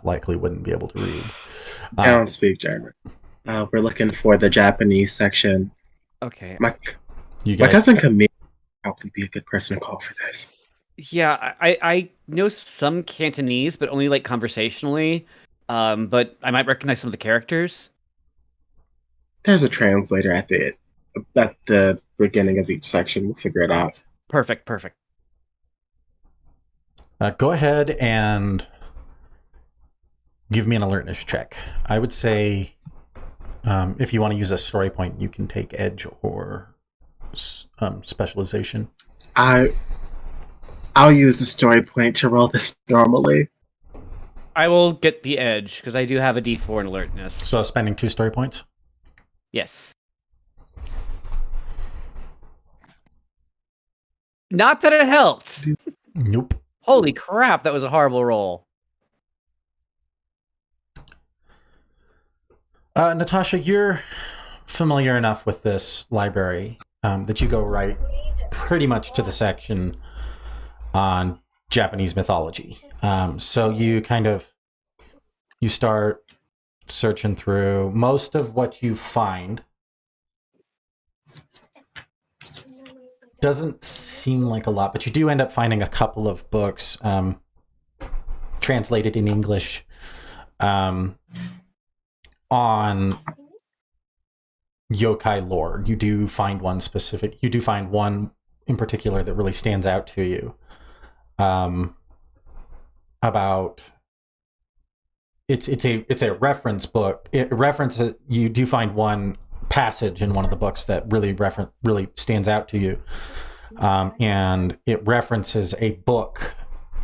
likely wouldn't be able to read. I don't speak German. We're looking for the Japanese section. Okay. My cousin Camille probably be a good person to call for this. Yeah, I know some Cantonese, but only like conversationally. But I might recognize some of the characters. There's a translator at the beginning of each section. We'll figure it out. Perfect. Go ahead and give me an alertness check. I would say if you want to use a story point, you can take edge or specialization. I'll use the story point to roll this normally. I will get the edge because I do have a D4 in alertness. So spending 2 story points? Yes. Not that it helped. Nope. Holy crap, that was a horrible roll. Natasha, you're familiar enough with this library that you go right pretty much to the section on Japanese mythology. So you start searching through. Most of what you find doesn't seem like a lot, but you do end up finding a couple of books translated in English on yokai lore. You do find one in particular that really stands out to you. About it's a reference book. You do find one passage in one of the books that really stands out to you, and it references a book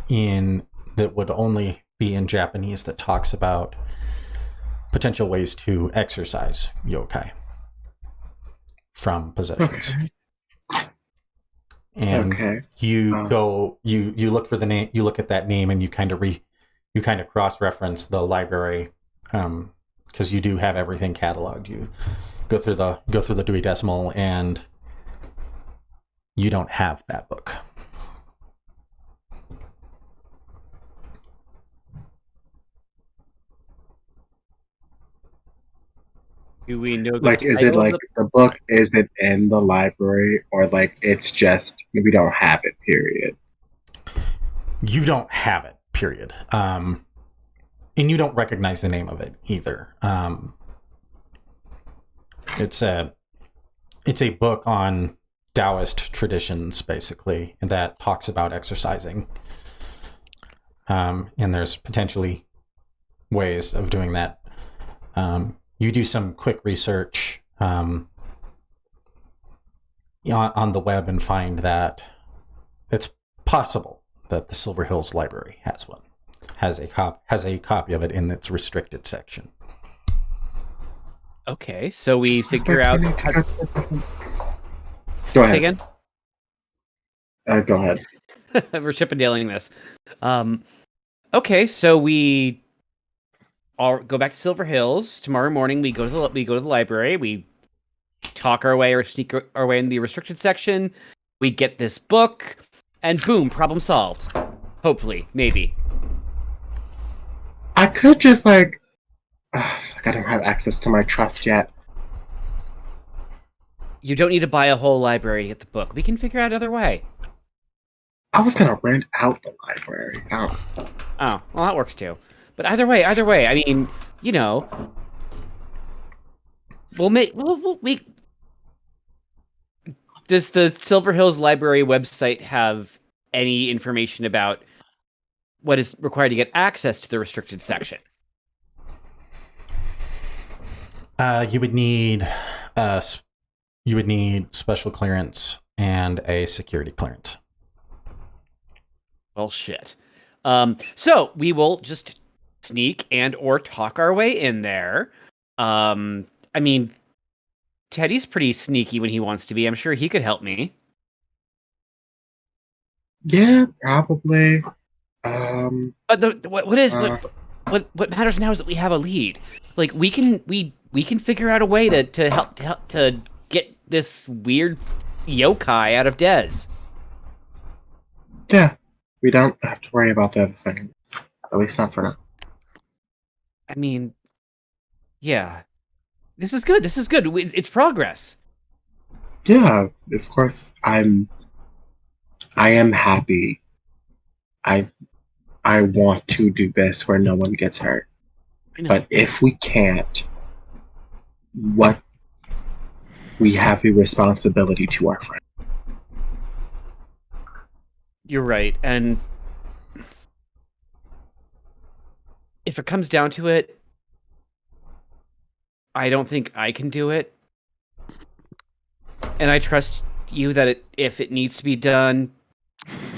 that would only be in Japanese that talks about potential ways to exorcise yokai from possessions. And you look for the name, you look at that name, and you kind of cross-reference the library, because you do have everything cataloged. You go through the Dewey Decimal, and you don't have that book. Do we know is it like the book isn't in the library, or like it's just we don't have it, period? You don't have it, period. And you don't recognize the name of it either. It's a book on Taoist traditions, basically, that talks about exercising. And there's potentially ways of doing that. You do some quick research on the web and find that it's possible that the Silver Hills Library has one, has a copy of it in its restricted section. Okay, so we figure out. Go ahead. Again. Go ahead. We're chippendailing this. Okay, so we all go back to Silver Hills tomorrow morning. We go to the library. We talk our way or sneak our way in the restricted section. We get this book, and boom, problem solved. Hopefully, maybe. I could just I don't have access to my trust yet. You don't need to buy a whole library to get the book. We can figure out another way. I was gonna rent out the library. Oh, well, that works too. But either way, I mean, does the Silver Hills Library website have any information about what is required to get access to the restricted section? You would need special clearance and a security clearance. Well, shit. So we will just sneak and or talk our way in there. I mean, Teddy's pretty sneaky when he wants to be. I'm sure he could help me. Yeah, probably. But what matters now is that we have a lead. Like we can figure out a way to help to get this weird yokai out of Dez. Yeah, we don't have to worry about the other thing. At least not for now. I mean, yeah, this is good. It's progress. Yeah, of course. I am happy. I want to do this where no one gets hurt. But if we can't, we have a responsibility to our friend. You're right, and if it comes down to it, I don't think I can do it. And I trust you that if it needs to be done,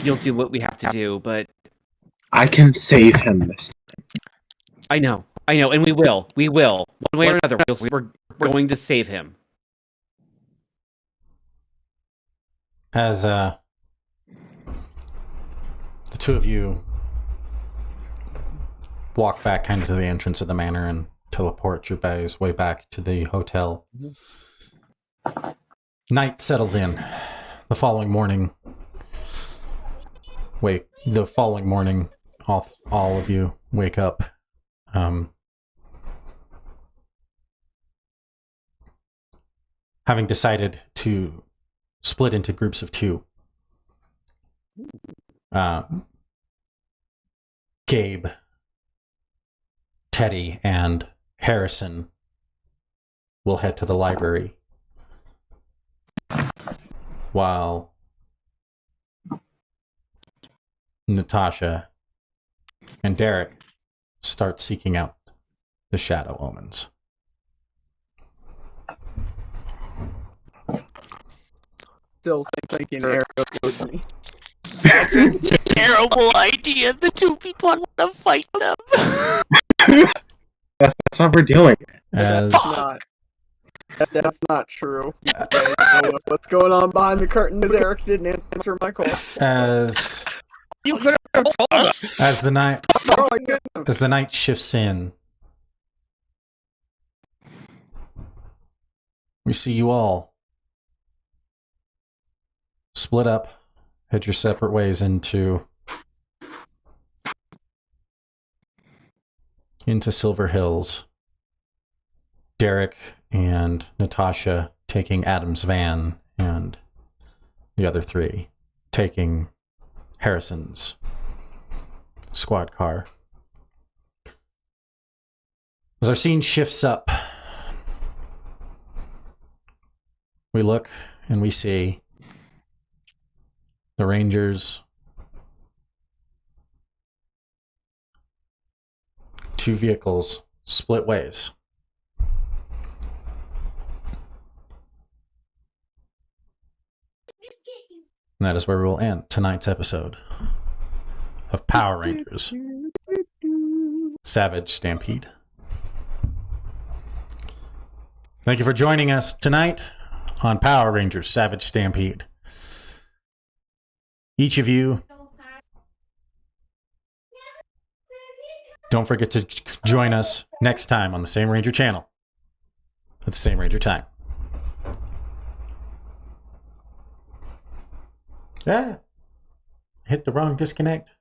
you'll do what we have to do, but I can save him this time. I know, and we will. One way or another, we're going to save him. As the two of you walk back kind of to the entrance of the manor and teleport your way back to the hotel. Night settles in. The following morning, all of you wake up. Having decided to split into groups of two. Gabe, Teddy, and Harrison will head to the library, while Natasha and Derek start seeking out the shadow omens. Still thinking Eric goes me. That's a terrible idea. The two people want to fight them. That's how we're doing it. That's not true. What's going on behind the curtain is Eric didn't answer my call. As the night shifts in, we see you all split up, head your separate ways into Silver Hills. Derek and Natasha taking Adam's van, and the other three taking Harrison's squad car. As our scene shifts up, we look and we see the Rangers, two vehicles split ways. And that is where we will end tonight's episode of Power Rangers Savage Stampede. Thank you for joining us tonight on Power Rangers Savage Stampede. Each of you, don't forget to join us next time on the same Ranger channel at the same Ranger time. Yeah. Hit the wrong disconnect.